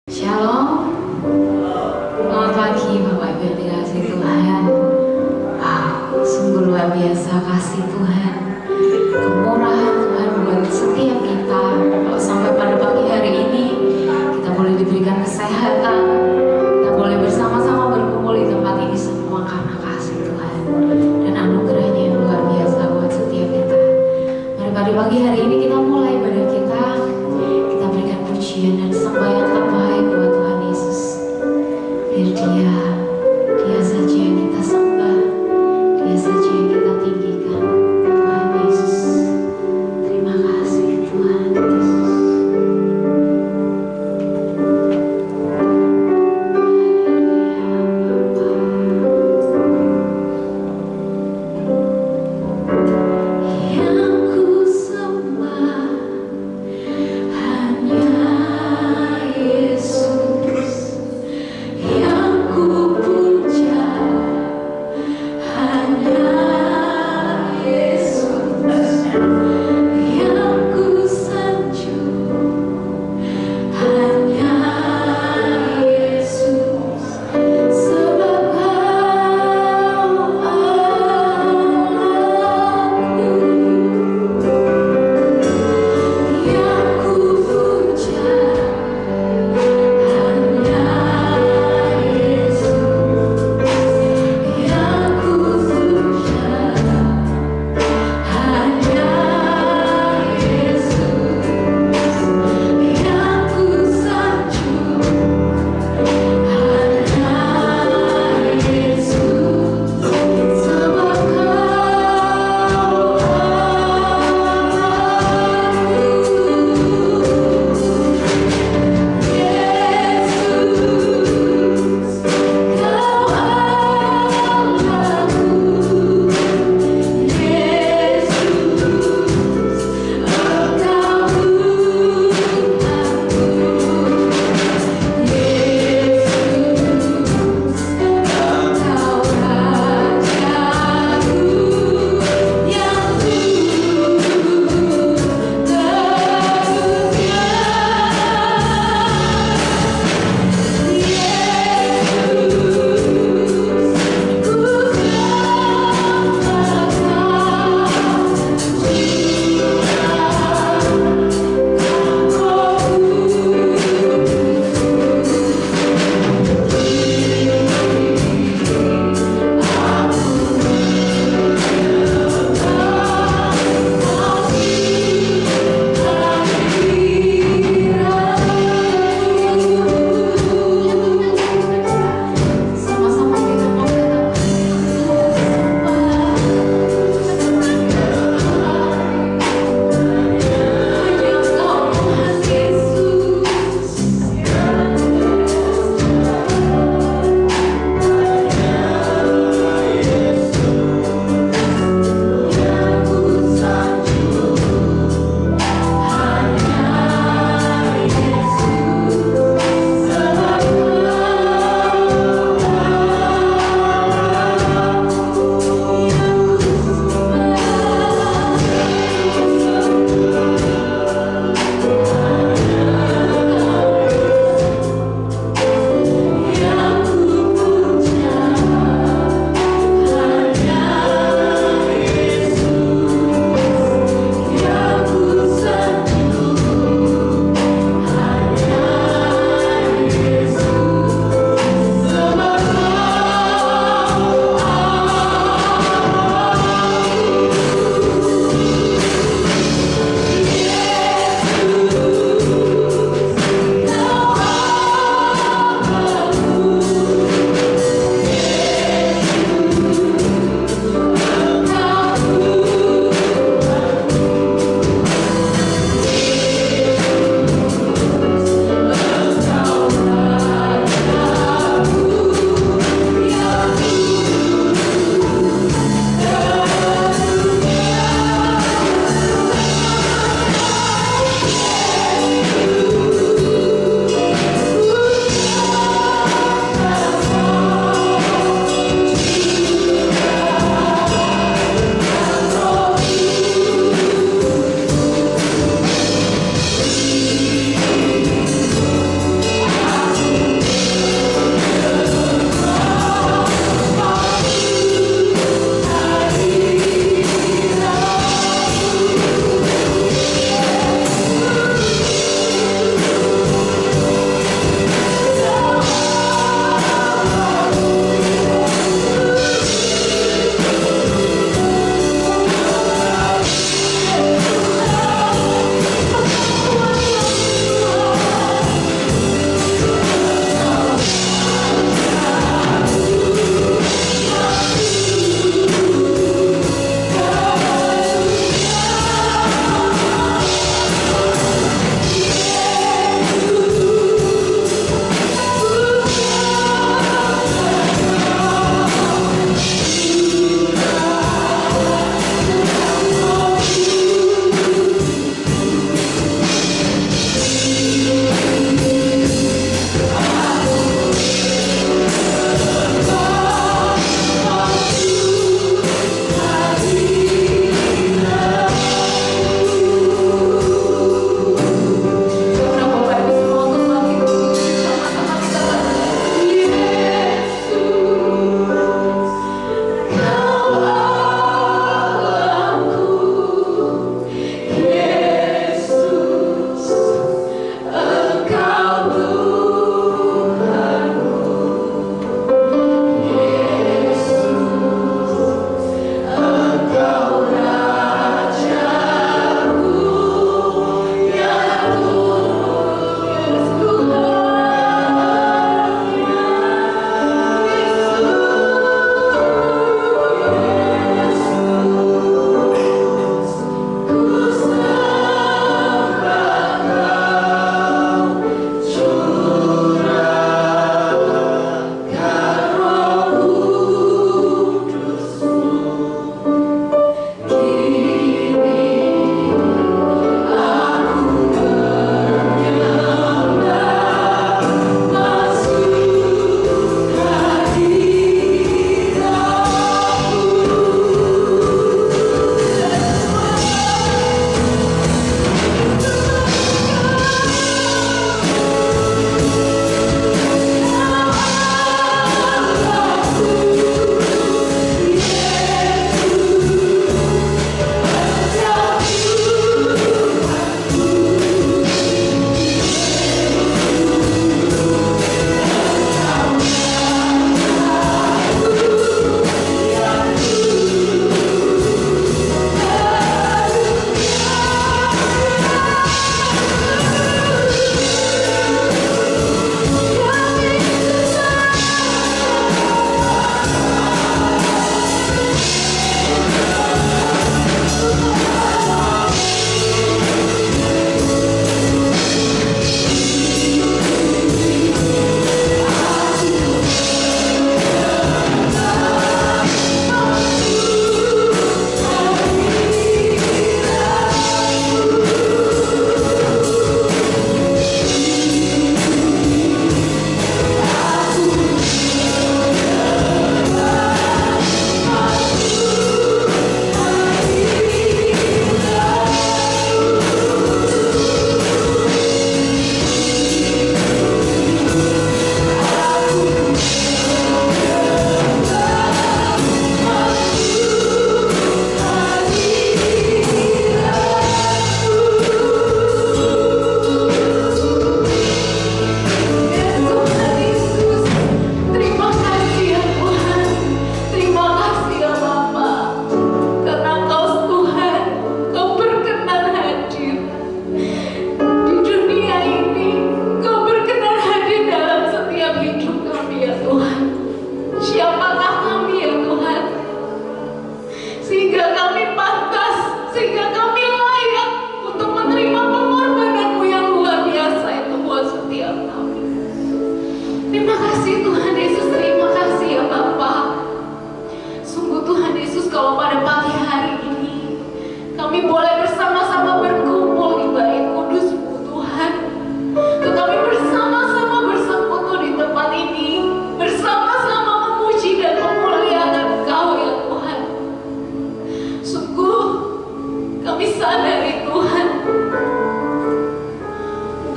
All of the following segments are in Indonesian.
Shalom, selamat pagi Bapak Ibu yang dikasihi Tuhan. Sungguh luar biasa kasih Tuhan, kemurahan Tuhan buat setiap kita. Kalau sampai pada pagi hari ini kita boleh diberikan kesehatan, kita boleh bersama-sama berkumpul di tempat ini semua karena kasih Tuhan dan anugerahnya yang luar biasa buat setiap kita. Mari pada pagi hari ini kita mulai ibadah kita berikan pujian dan sembahyang terbaik buat Tuhan Yesus. Biar Dia saja yang kita sembah, Dia saja yang kita tinggikan. Tuhan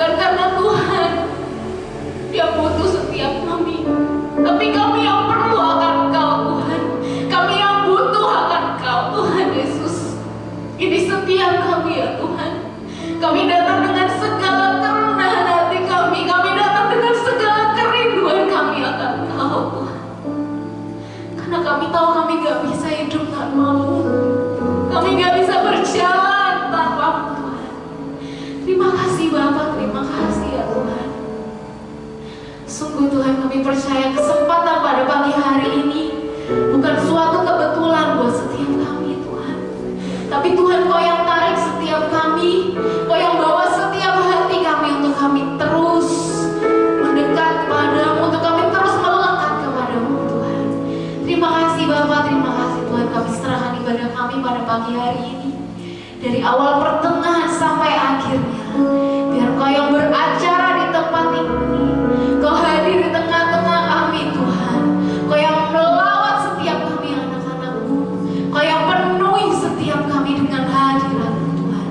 Bukan karena Tuhan yang butuh setiap kami, tapi kami yang perlu akan Engkau Tuhan. Kami yang butuh akan Engkau Tuhan Yesus. Ini setiap kami ya Tuhan. Kami datang dengan segala kerendahan hati kami. Kami datang dengan segala kerinduan kami akan Engkau Tuhan. Karena kami tahu kami gak bisa hidup tanpa-Mu. Kami gak bisa berjalan tanpa-Mu Tuhan. Terima kasih Bapa, terima kasih ya Tuhan. Sungguh Tuhan, kami percaya kesempatan pada pagi hari ini bukan suatu kebetulan buat setiap kami Tuhan. Tapi Tuhan, Kau yang tarik setiap kami, Kau yang bawa setiap hati kami untuk kami terus mendekat kepadamu, untuk kami terus melekat kepadamu Tuhan. Terima kasih Bapa, terima kasih Tuhan. Kami serahkan ibadah kami pada pagi hari ini, dari awal pertengahan sampai akhirnya. Biar Kau yang beracara di tempat ini, Kau hadir di tengah-tengah kami Tuhan. Kau yang melawat setiap kami anak-anak-Mu, Kau yang penuhi setiap kami dengan hadirat-Mu Tuhan.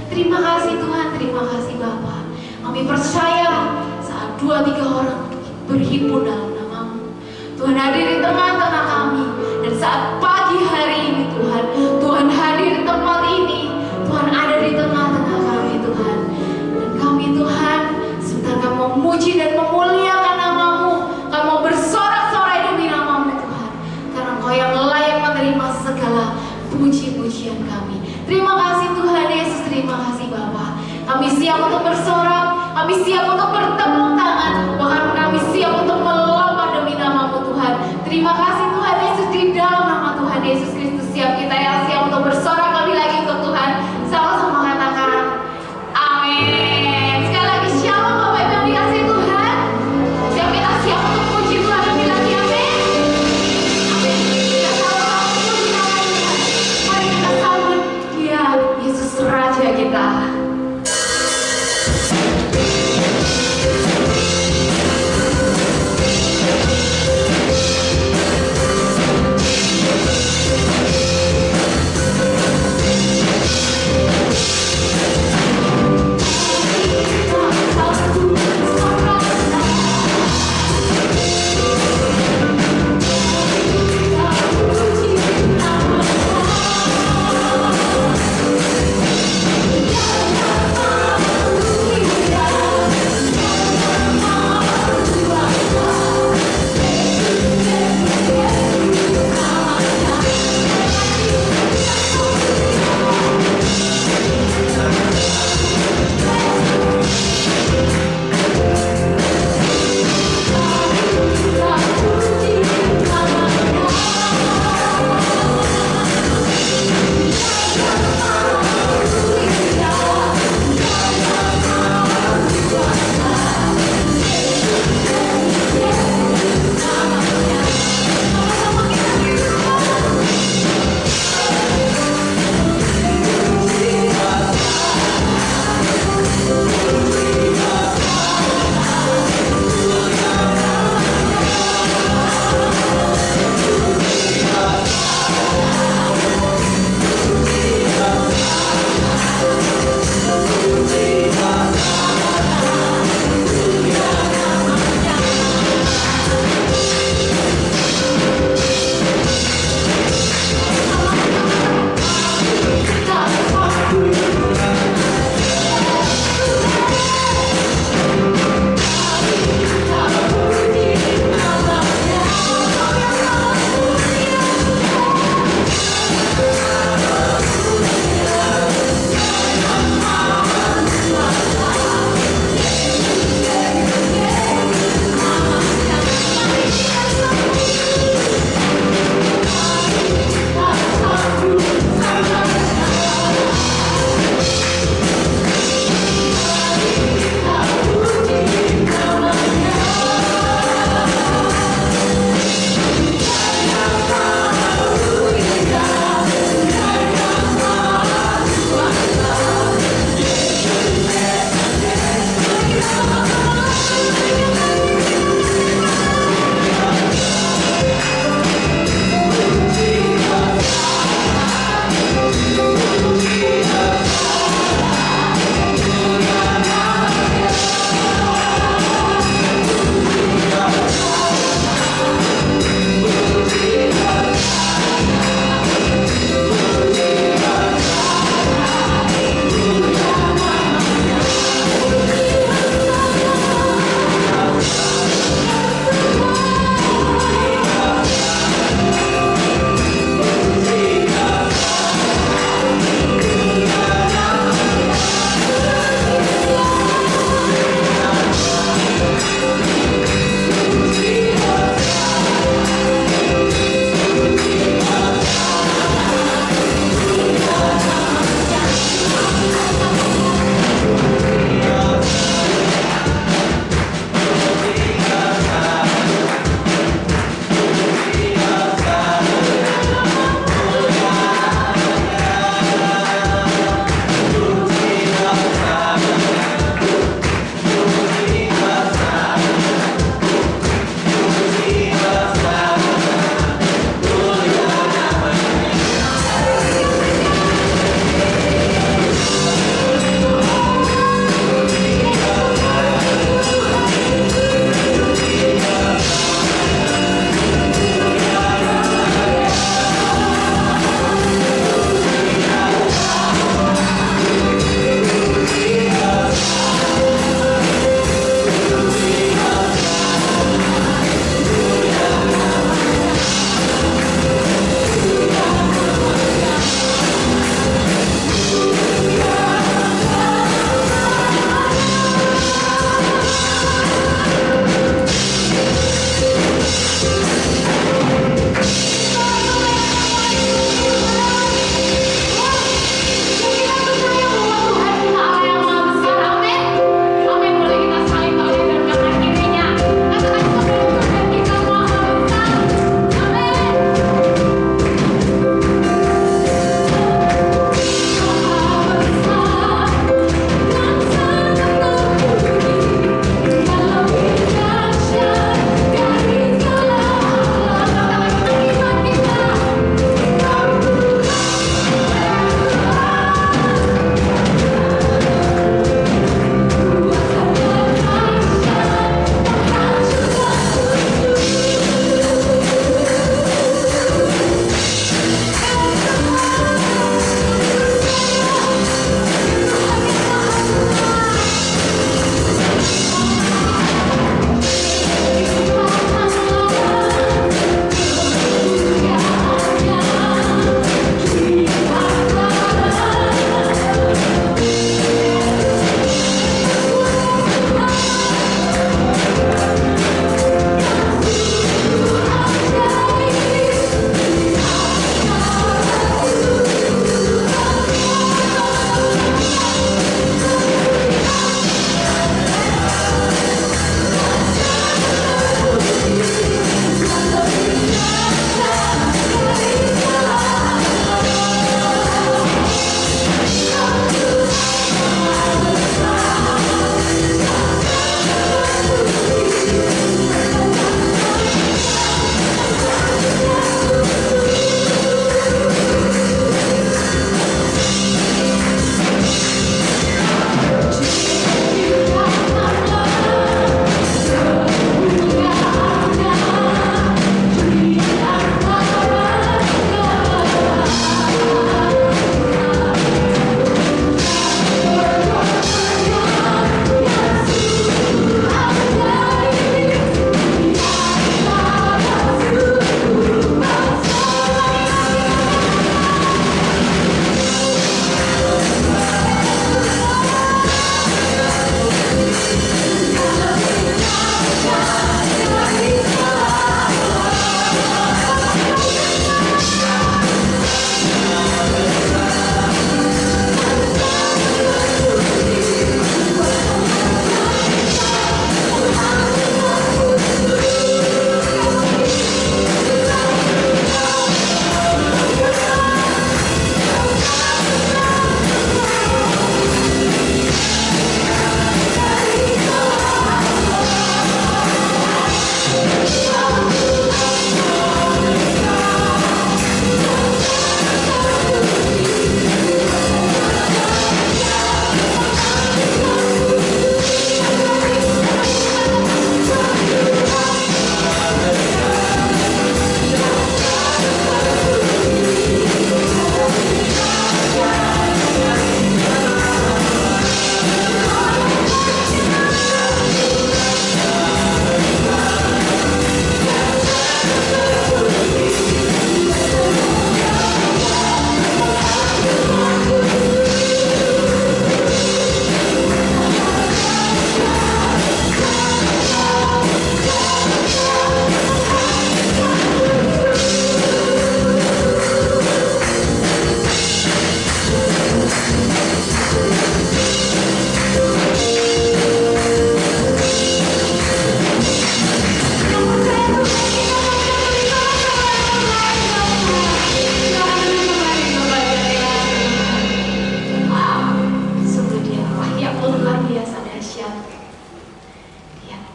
Terima kasih Tuhan, terima kasih Bapa. Kami percaya saat 2-3 orang berhimpun dalam nama-Mu, Tuhan hadir di tengah-tengah kami. Dan saat pagi hari ini Tuhan, Tuhan hadir di tempat ini, Tuhan ada di tengah-tengah kami Tuhan. Dan kami Tuhan sebentar kami memuji dan memuliakan nama-Mu. Kami mau bersorak-sorai demi nama-Mu Tuhan, karena Kau yang layak menerima segala puji-pujian kami. Terima kasih Tuhan Yesus, terima kasih Bapa. Kami siap untuk bersorak, kami siap untuk bertepuk tangan, bahkan kami siap untuk melompat demi nama-Mu Tuhan. Terima kasih Tuhan Yesus, di dalam nama Tuhan Yesus Kristus siap kita yang siap untuk bersorak lebih lagi untuk Tuhan. Sama-sama katakan amin. Sekali lagi shalom Bapak Ibu yang dikasihi Tuhan. Siap kita siap untuk puji Tuhan lebih lagi, amin. Amin. Kita sama-sama puji nama Tuhan. Mari kita sambut Dia, Yesus Raja kita.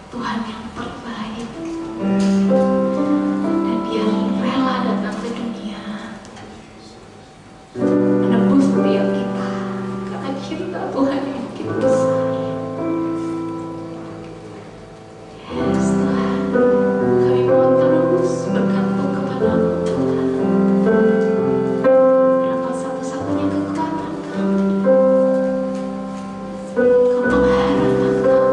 Tuhan yang terbaik, dan Dia rela datang ke dunia menebus setiap kita karena cinta Tuhan yang begitu besar. Yes Tuhan, kami mohon terus bergantung kepada-Mu Tuhan. Engkau satu-satunya kekuatan kami. Kau pengharapan kami Tuhan.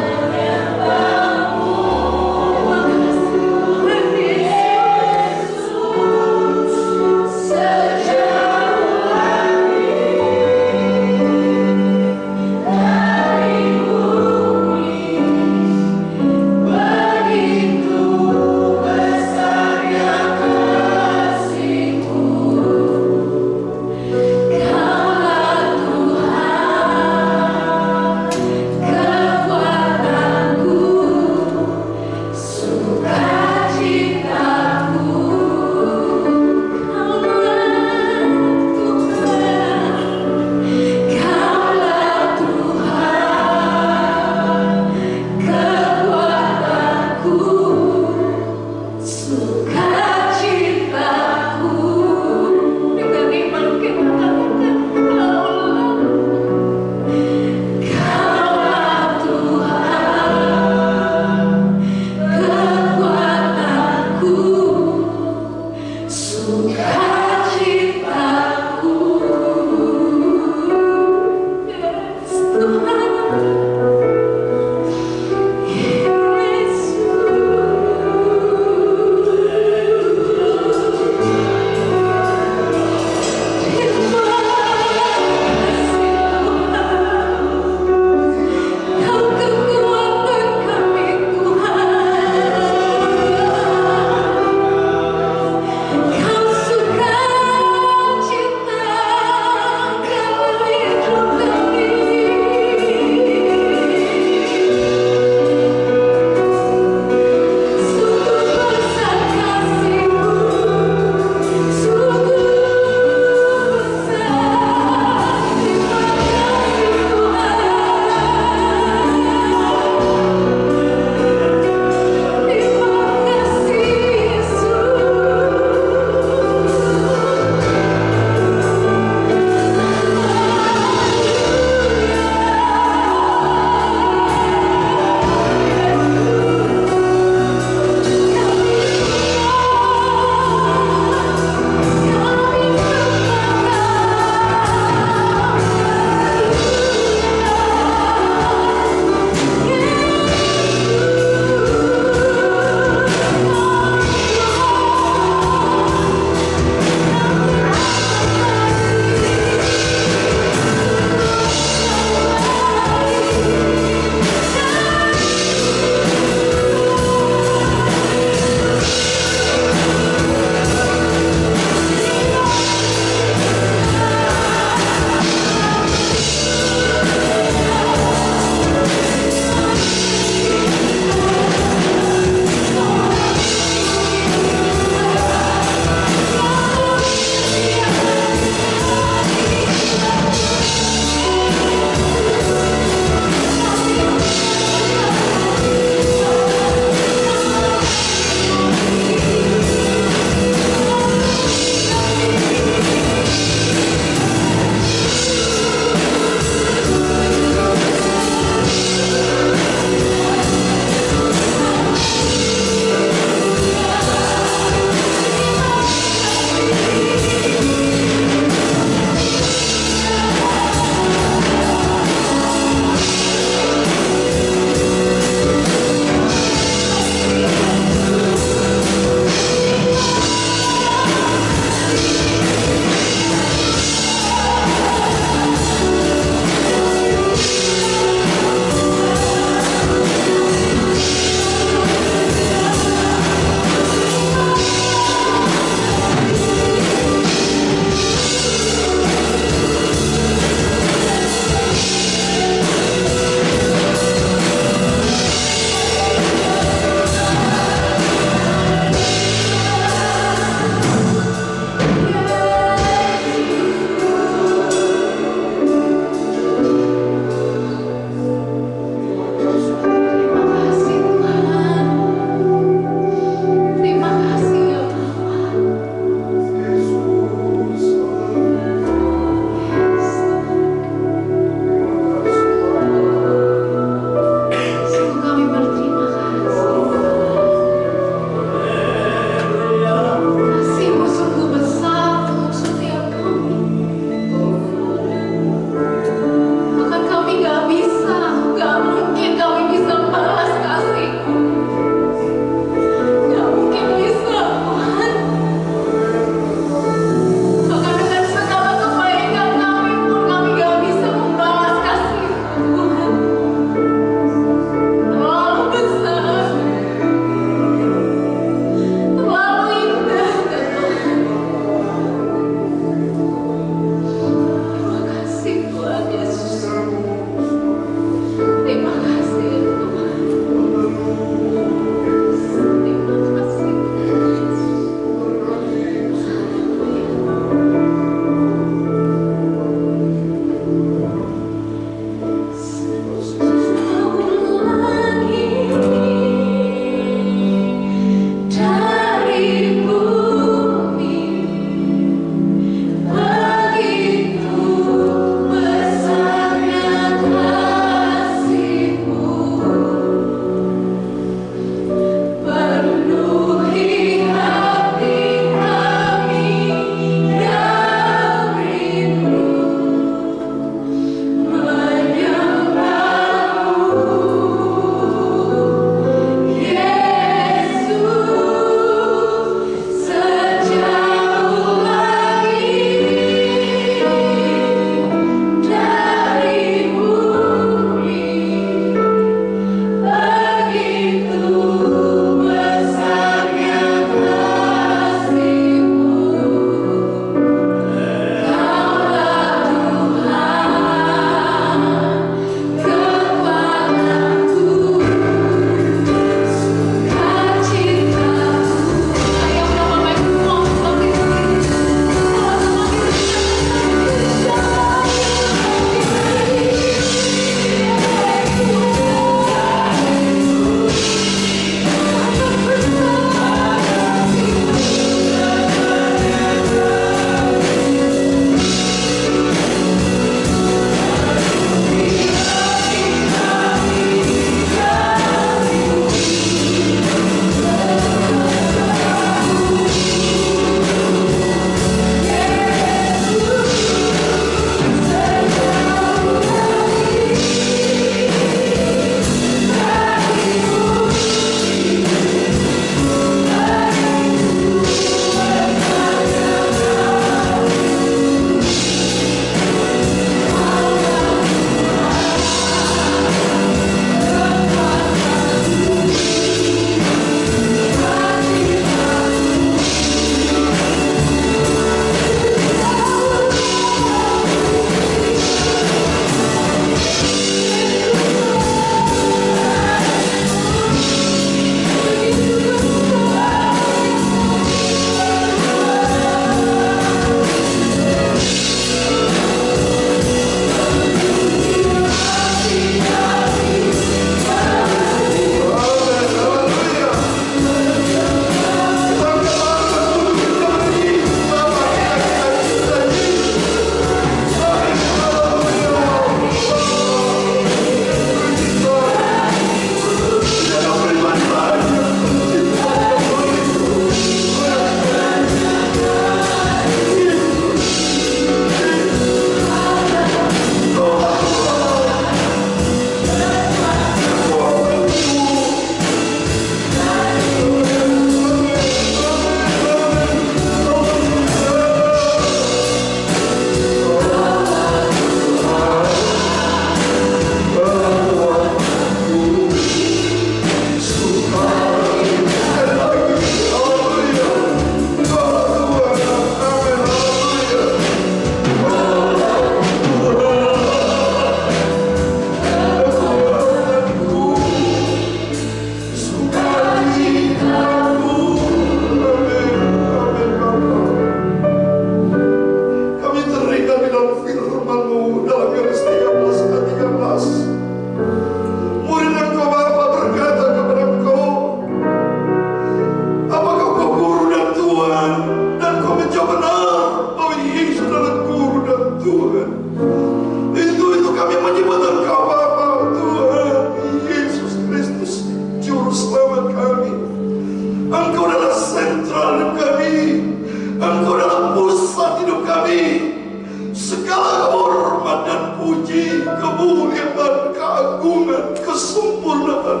kemuliaan, keagungan, kesempurnaan,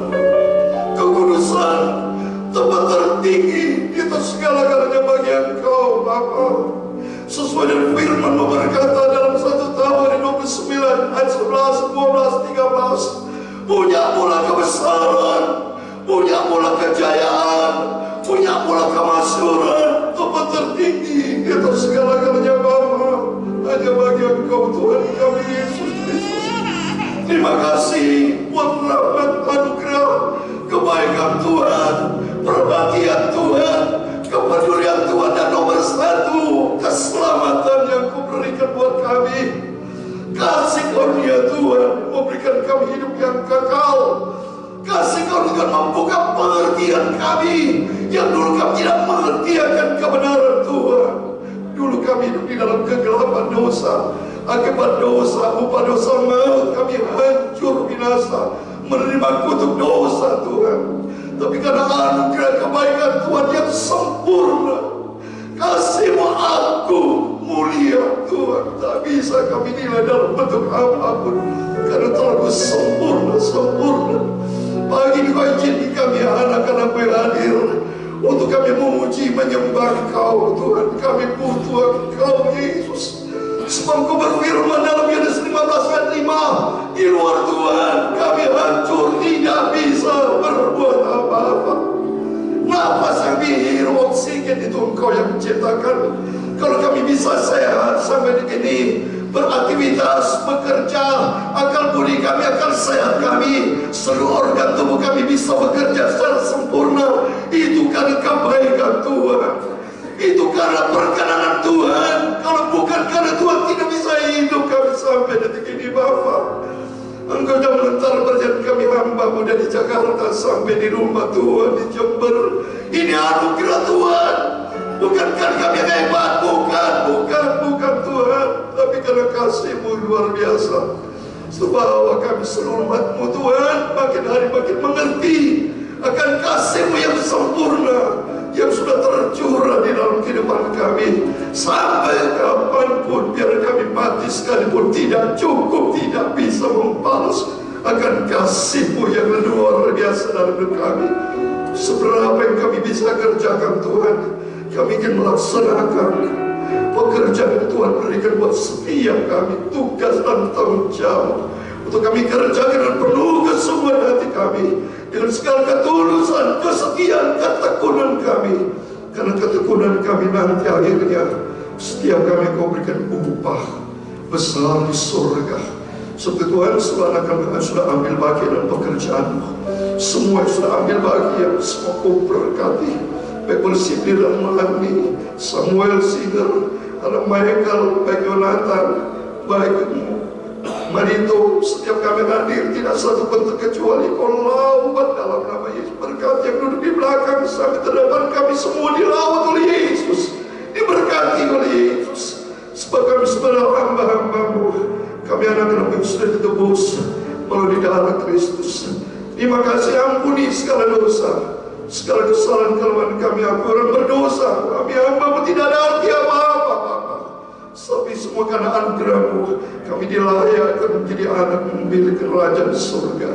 kekudusan, tempat tertinggi itu segala-galanya bagi Engkau Bapa. Sesuai dengan firman berkata dalam 1 Tawarikh 29 ayat 11, 12, 13, punya mula kebesaran, punya mula kejayaan, punya mula kemasyhuran, tempat tertinggi itu segala-galanya Bapa hanya bagi Engkau Tuhan kami Yesus Kristus. Terima kasih buat rahmat anugerah, kebaikan Tuhan, perhatian Tuhan, kepedulian Tuhan, dan nomor 1 keselamatan yang Kau berikan buat kami. Kasih karunia Tuhan memberikan kami hidup yang kekal. Kasih karunia membuka pengertian kami yang dulu kami tidak mengerti akan kebenaran Tuhan. Dulu kami hidup di dalam kegelapan dosa. Akibat dosa, upah dosa maut, kami hancur binasa, menerima kutuk dosa Tuhan. Tapi karena anugerah kebaikan Tuhan yang sempurna, kasih-Mu agung, mulia Tuhan, tak bisa kami nilai dalam bentuk apapun, karena terlalu sempurna. Pagi ini Kau izinkan kami anak-anak yang hadir untuk kami memuji menyembah Kau Tuhan. Kami butuh Engkau Yesus. Sebab Kau berfirman dalam Yohanes 15 ayat 5, di luar Tuhan kami hancur, tidak bisa berbuat apa-apa. Nafas yang dihirup, oksigen itu Engkau yang menciptakan. Kalau kami bisa sehat sampai di sini, beraktivitas, bekerja, akal budi kami, akal sehat kami, seluruh organ tubuh kami bisa bekerja secara sempurna, itu karena kebaikan Tuhan, itu karena perkenanan Tuhan. Kalau bukan karena Tuhan, tidak bisa hidup kami sampai detik ini Bapa. Engkau sudah mengantar perjalanan kami hamba-Mu dari Jakarta sampai di rumah Tuhan di Jember. Ini anugerah Tuhan. Bukan karena kami yang hebat, bukan Tuhan, tapi karena kasih-Mu luar biasa. Supaya kami seluruh umat-Mu Tuhan makin hari makin mengerti akan kasih-Mu yang sempurna, yang sudah tercurah di dalam kehidupan kami. Sampai kapanpun, biar kami mati sekalipun tidak cukup, tidak bisa membalas akan kasih-Mu yang luar biasa dalam hidup kami. Seberapa yang kami bisa kerjakan Tuhan, kami ingin melaksanakan pekerjaan yang Tuhan berikan buat setiap kami, tugas dan tanggung jawab untuk kami kerjakan dengan penuh kesungguhan hati kami, dengan segala ketulusan, kesetiaan, ketekunan kami. Karena ketekunan kami nanti akhirnya setiap kami Kau berikan upah besar di surga. Seperti Tuhan sudah ambil bagian dalam pekerjaan-Mu, semua yang sudah ambil bagian, semua Kau berkati. Baik Sipil dan Melani, Samuel Singer, anak Michael, baik Yonatan, baik Marito, setiap kami hadir tidak satu pun terkecuali Kau lawat dalam nama Yesus. Berkat yang duduk di belakang sampai terdepan kami semua dilawat oleh Yesus, diberkati oleh Yesus. Sebab kami sebenarnya hamba-hamba-Mu, kami anak-anak yang sudah ditebus melalui darah Kristus. Terima kasih, ampuni segala dosa, segala kesalahan kelemahan kami. Aku orang berdosa, kami hamba-Mu tidak ada arti apa-apa Bapa. Tapi semua karena anugerah-Mu kami dilayakkan menjadi anak milik kerajaan surga.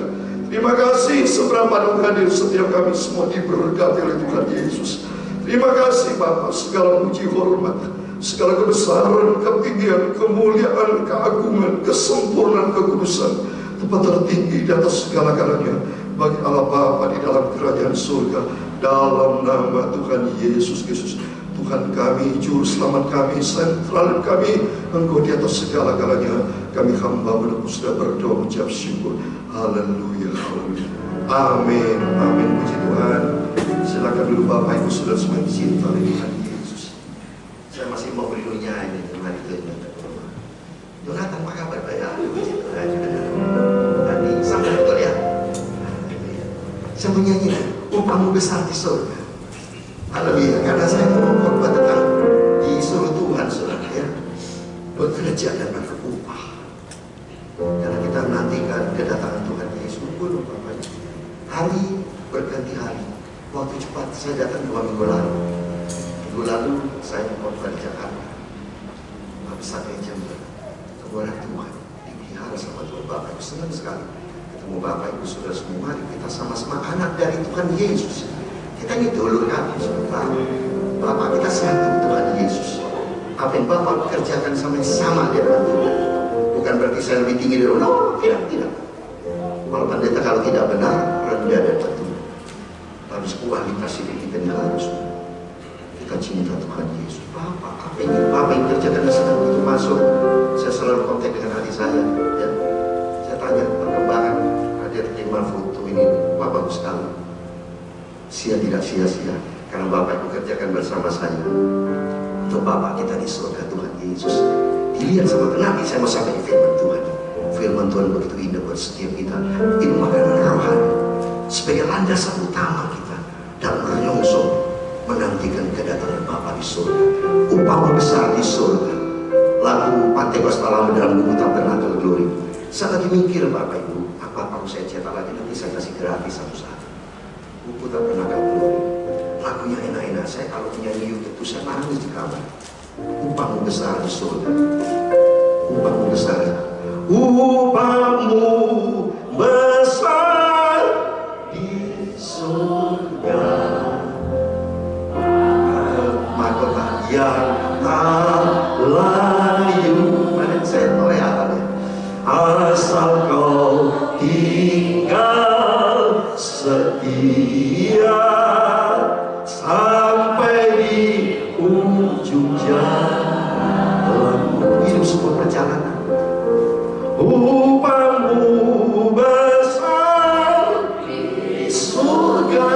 Terima kasih seberapa hadir setiap kami semua diberkati oleh Tuhan Yesus. Terima kasih Bapa, segala puji hormat, segala kebesaran, ketinggian, kemuliaan, keagungan, kesempurnaan, kekudusan, tempat tertinggi di atas segala-galanya bagi Allah Bapa di dalam kerajaan surga, dalam nama Tuhan Yesus Kristus, Tuhan kami, Juru Selamat kami, sentral kami. Engkau di atas segala-galanya. Kami hamba-Mu sudah berdoa mengucap syukur. Haleluya, haleluya. Amin, amin. Puji Tuhan. Silakan dulu Bapak Ibu sudah semua dicinta oleh Tuhan Yesus. Saya masih mau beri nyanyi Tuhan itu. Jonathan, apa kabar Pak? Ya, puji Tuhan. Tadi sampai betul ya. Saya menyanyi upah-Mu besar di surga. Haleluya. Karena saya berkhotbah tentang disuruh Tuhan saudara ya, bekerja dan berupah. Karena kita menantikan kedatangan Tuhan Yesus. Bapak, hari berganti hari. Waktu cepat. Saya datang 2 minggu lalu. Minggu lalu saya berkhotbah di Jakarta. Habis sampai Jember. Orang Tuhan dipelihara sama Tuhan. senang sekali ketemu Bapak Ibu Saudara semua. Mari kita sama-sama anak dari Tuhan Yesus. Kita ini dulu kan, Bapak kita satu Tuhan Yesus. Apa yang Bapak kerjakan sama dengan Tuhan. Bukan berarti saya lebih tinggi dari orang. Tidak. Kalau pendeta kalau tidak benar, rendah dan batu. Harus kualitas hidup kita ini harus. Kita cinta Tuhan Yesus. Bapak, apa yang Bapak yang kerjakan sedang itu masuk. Saya selalu kontak dengan adik saya. Ya. Saya tanya perkembangan hadir terima foto ini. Bapak bagus sekali. Tidak sia-sia. Karena Bapak itu kerjakan bersama saya. Untuk Bapak kita di surga Tuhan Yesus. Dilihat sama nanti saya mau sampai di firman Tuhan. Firman Tuhan begitu indah buat setiap kita. Ini makanan rohani sebagai landasan utama kita dalam menyongsong menantikan kedatangan Bapa di surga. Upah besar di surga. Lagu Pantekosta Lama dalam buku Tabernakel Glory. Saya lagi mikir Bapak Ibu, apa mau saya cetak lagi nanti saya kasih gratis satu saat. Buku Tabernakel Glory. Lagunya enak-enak. Saya kalau nyanyi YouTube itu saya nangis di kamar. Upahmu besar di surga. Upahmu besar. Upahmu besar di surga. Mahkota yang tak layu. Mana saya tahu ya apa ya? Asal kau tinggal setia sampai di ujung jalan. Hidup sebuah perjalanan. Upahmu besar di surga,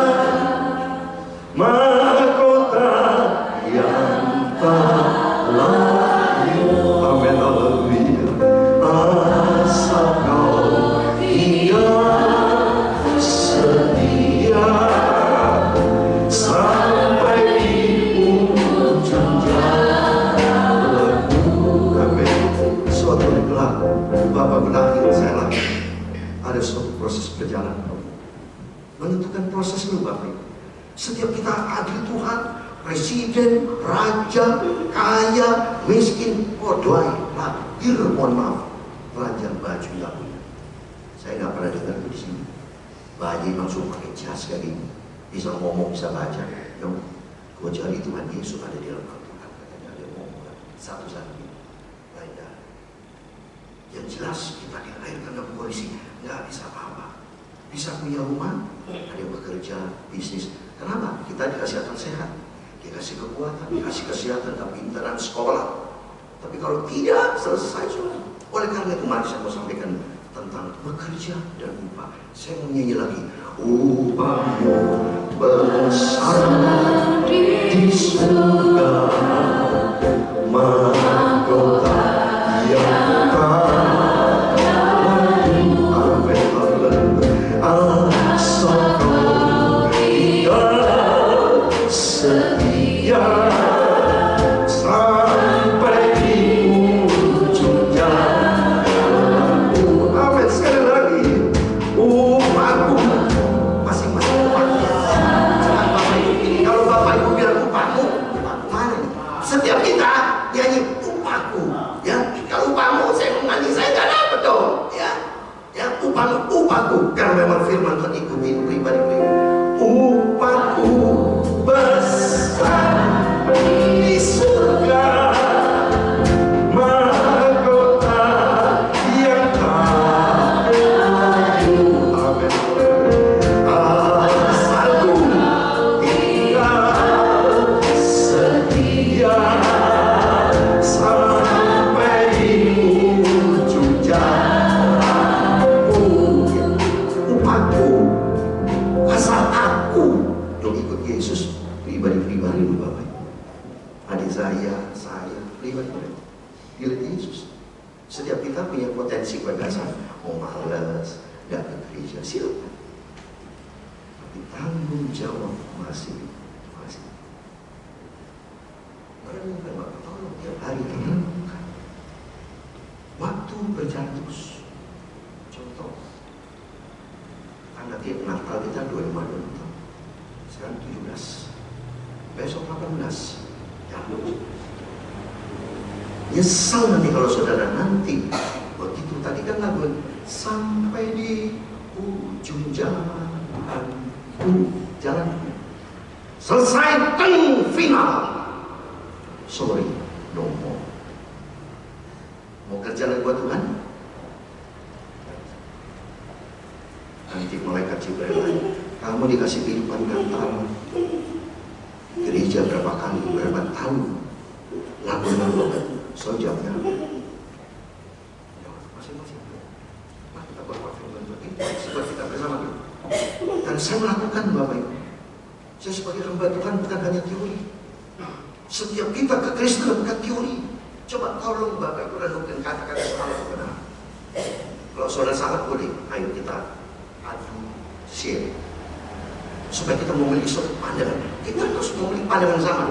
mahkota yang tak layu. Amin, haleluya. Asal kau tinggal setia sampai di ujung jalan. Amin. Suatu hari kelak Bapak berakhir, saya lagi ada suatu proses perjalanan menentukan proses lu Bapak. Setiap kita adil Tuhan, presiden, raja, kaya, miskin, doai, lahir, mohon maaf, pelajar baju nggak punya. Saya nggak pernah dengar itu di sini. Bayi langsung pakai jas kayak gini, bisa ngomong, bisa baca. Yang gue cari Tuhan Yesus ada di dalam Al-Quran, katanya ada ngomong satu-satu. Lainnya, yang jelas kita dilahirkan dalam kondisi nggak bisa apa-apa. Bisa punya rumah, ada yang bekerja, bisnis. Kenapa? Kita dikasih akal sehat, dikasih kekuatan, dikasih kesehatan, kepintaran, sekolah. Tapi kalau tidak selesai sudah. Oleh karena itu mari saya mau sampaikan tentang bekerja dan upah. Saya mau nyanyi lagi. Upahmu besar di surga, mahkota yang tak layu. Amin, haleluya. Asal kau tinggal setia sampai di ujung jalan. Amin, sekali lagi. Upahmu masing-masing upahnya. Jangan Bapak Ibu ini. Kalau Bapak Ibu bilang upahmu, upahmu mana nih? Setiap kita nyanyi upahku, ya. Kalau upahmu saya nanti saya nggak dapat dong, ya. Ya, upahku. Karena memang firman Tuhan ikutin pribadi. Upahku besar di surga, mahkota yang tak layu. Amin. Asalku tinggal setia sampai di ujung jalan. Upahku asal aku untuk ikut Yesus pribadi-pribadi lu Bapak. Adik saya pribadi-pribadi pilih Yesus. Setiap kita punya potensi bagasan. Mau malas, gak ke gereja, silakan. Tapi tanggung jawab masih. Merenungkan Bapak, tolong tiap hari kita renungkan. Waktu berjalan terus. Contoh, tanggal tiap Natal kita 25 sekarang 17, besok 18. Nyesal nanti kalau saudara nanti begitu tadi kan lagu sampai selesai, final. Sorry, no more. Mau kerja lagi buat Tuhan? Nanti malaikat Jibril lagi, kamu dikasih kehidupan gantaran. Gereja berapa kali, berapa tahun lakukan banget, so jawabnya masing-masing. Nah, kita berpakaian sebab kita bersama itu. Dan saya melakukan Bapak Ibu. Saya sebagai hamba Tuhan bukan hanya teori. Setiap kita kekristenan bukan teori. Coba tolong Bapak Ibu renungkan kata-kata salah benar. Kalau saudara salah boleh, ayo kita adu share. Supaya kita memiliki suatu pandangan. Kita harus memiliki pandangan sama.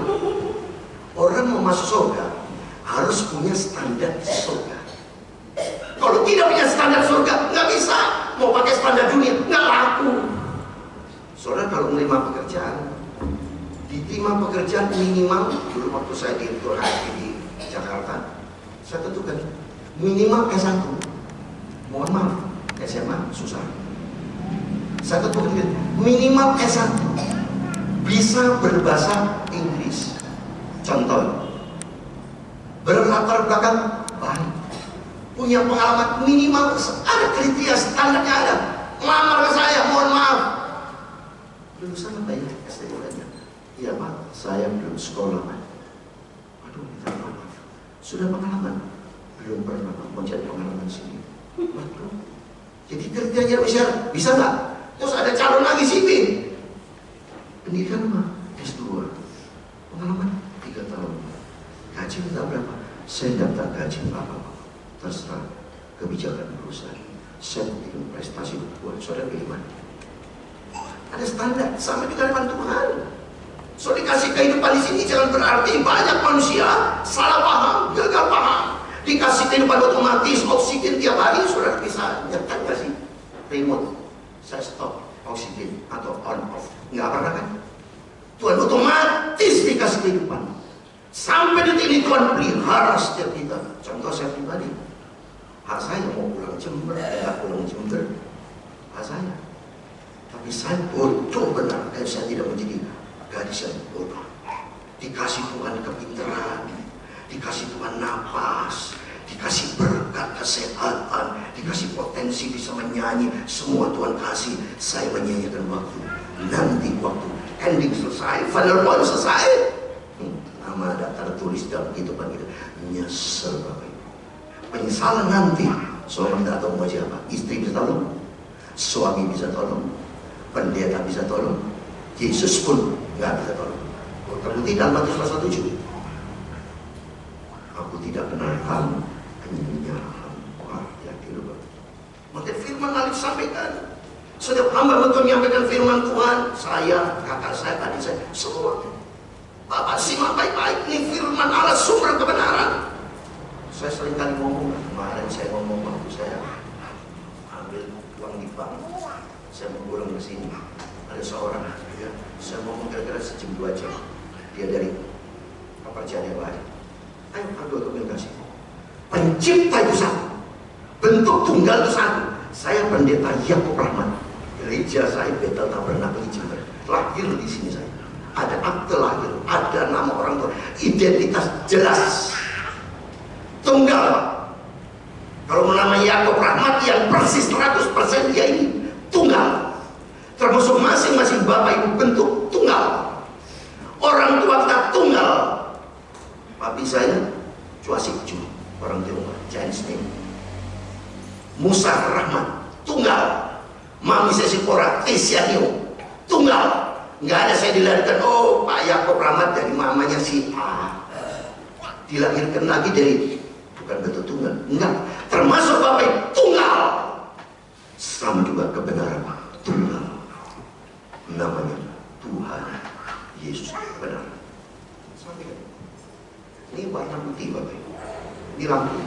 Orang mau masuk surga harus punya standar surga. Kalau tidak punya standar surga, nggak bisa. Mau pakai standar dunia, nggak laku. Saudara kalau menerima pekerjaan, diterima pekerjaan minimal, dulu waktu saya direktur HRD di Jakarta, saya tentukan minimal S1. Mohon maaf, SMA susah. Saya tentukan minimal S1, bisa berbahasa Inggris. Contoh, berlatar belakang baik, punya pengalaman minimal, ada kriteria standarnya ada. Melamar ke saya, mohon maaf, lulusan apa ya? SD-nya? Iya Pak, saya belum sekolah Pak. Aduh, minta maaf. Sudah pengalaman? Belum pernah Pak, mau cari pengalaman sini. Waduh, jadi kriteria bisa nggak? Terus ada calon lagi sipil. Pendidikan apa? S2. Pengalaman 3 tahun. Gaji minta berapa? Saya daftar gaji apa? Terserah kebijakan perusahaan. Saya buktikan prestasi buat saudara pilih mana? Ada standar sama dengan firman Tuhan. So dikasih kehidupan di sini jangan berarti banyak manusia salah paham, gagal paham. Dikasih kehidupan otomatis, oksigen tiap hari, saudara bisa nyetak nggak sih? Remote, saya stop oksigen atau on off, nggak pernah kan? Tuhan otomatis dikasih kehidupan. Sampai detik ini Tuhan pelihara setiap kita. Contoh saya pribadi, hak saya mau pulang Jember, nggak pulang Jember, hak saya. Tapi saya bodoh benar, saya tidak menjadi gadis yang bodoh. Dikasih Tuhan kepintaran, dikasih Tuhan napas, dikasih berkat kesehatan, dikasih potensi bisa menyanyi, semua Tuhan kasih. Saya menyanyikan waktu, nanti waktu ending selesai, final point selesai, nama daftar tulis dalam kehidupan kita, nyesel Bapak Ibu. Penyesalan nanti, seorang tidak tahu mau siapa, istri bisa tolong, suami bisa tolong, pendeta bisa tolong, Yesus pun nggak bisa tolong. Terbukti dalam Matius pasal 7. Aku tidak kenal kamu, hanya hamba yang hidup. Maka firman Alif sampaikan. Setiap hamba betul menyampaikan firman Tuhan. Saya, kakak saya, adik saya, semua. Bapak simak baik-baik, ini firman Allah sumber kebenaran. Saya sering kali ngomong, kemarin saya ngomong waktu saya ambil uang di bank, saya mau pulang ke sini. Ada seorang, ya, saya ngomong kira-kira sejam 2 jam. Dia dari pekerjaan yang lain. Ayo ambil dokumentasi. Pencipta itu satu, bentuk tunggal itu satu. Saya pendeta Yakub Rahman. Gereja saya Bethel Tabernakel Jember. Lahir di sini saya. Ada akte lahir, ada nama orang tua, identitas jelas. Tunggal Pak. Kalau nama Yakub Rahmat yang persis 100% dia ini tunggal. Termasuk masing-masing Bapak Ibu bentuk tunggal. Orang tua kita tunggal. Papi saya Cuasik orang Tionghoa, Chinese name. Musa Rahman tunggal. Mami saya Sipora Tesianio tunggal. Nggak ada saya dilahirkan, oh Pak Yakob Rahmat dari mamanya si A. Dilahirkan lagi dari, bukan bentuk tunggal, enggak. Termasuk Bapak Ibu tunggal. Sama juga kebenaran tunggal. Namanya Tuhan Yesus benar. Ini warna putih Bapak Ibu. Ini lampu.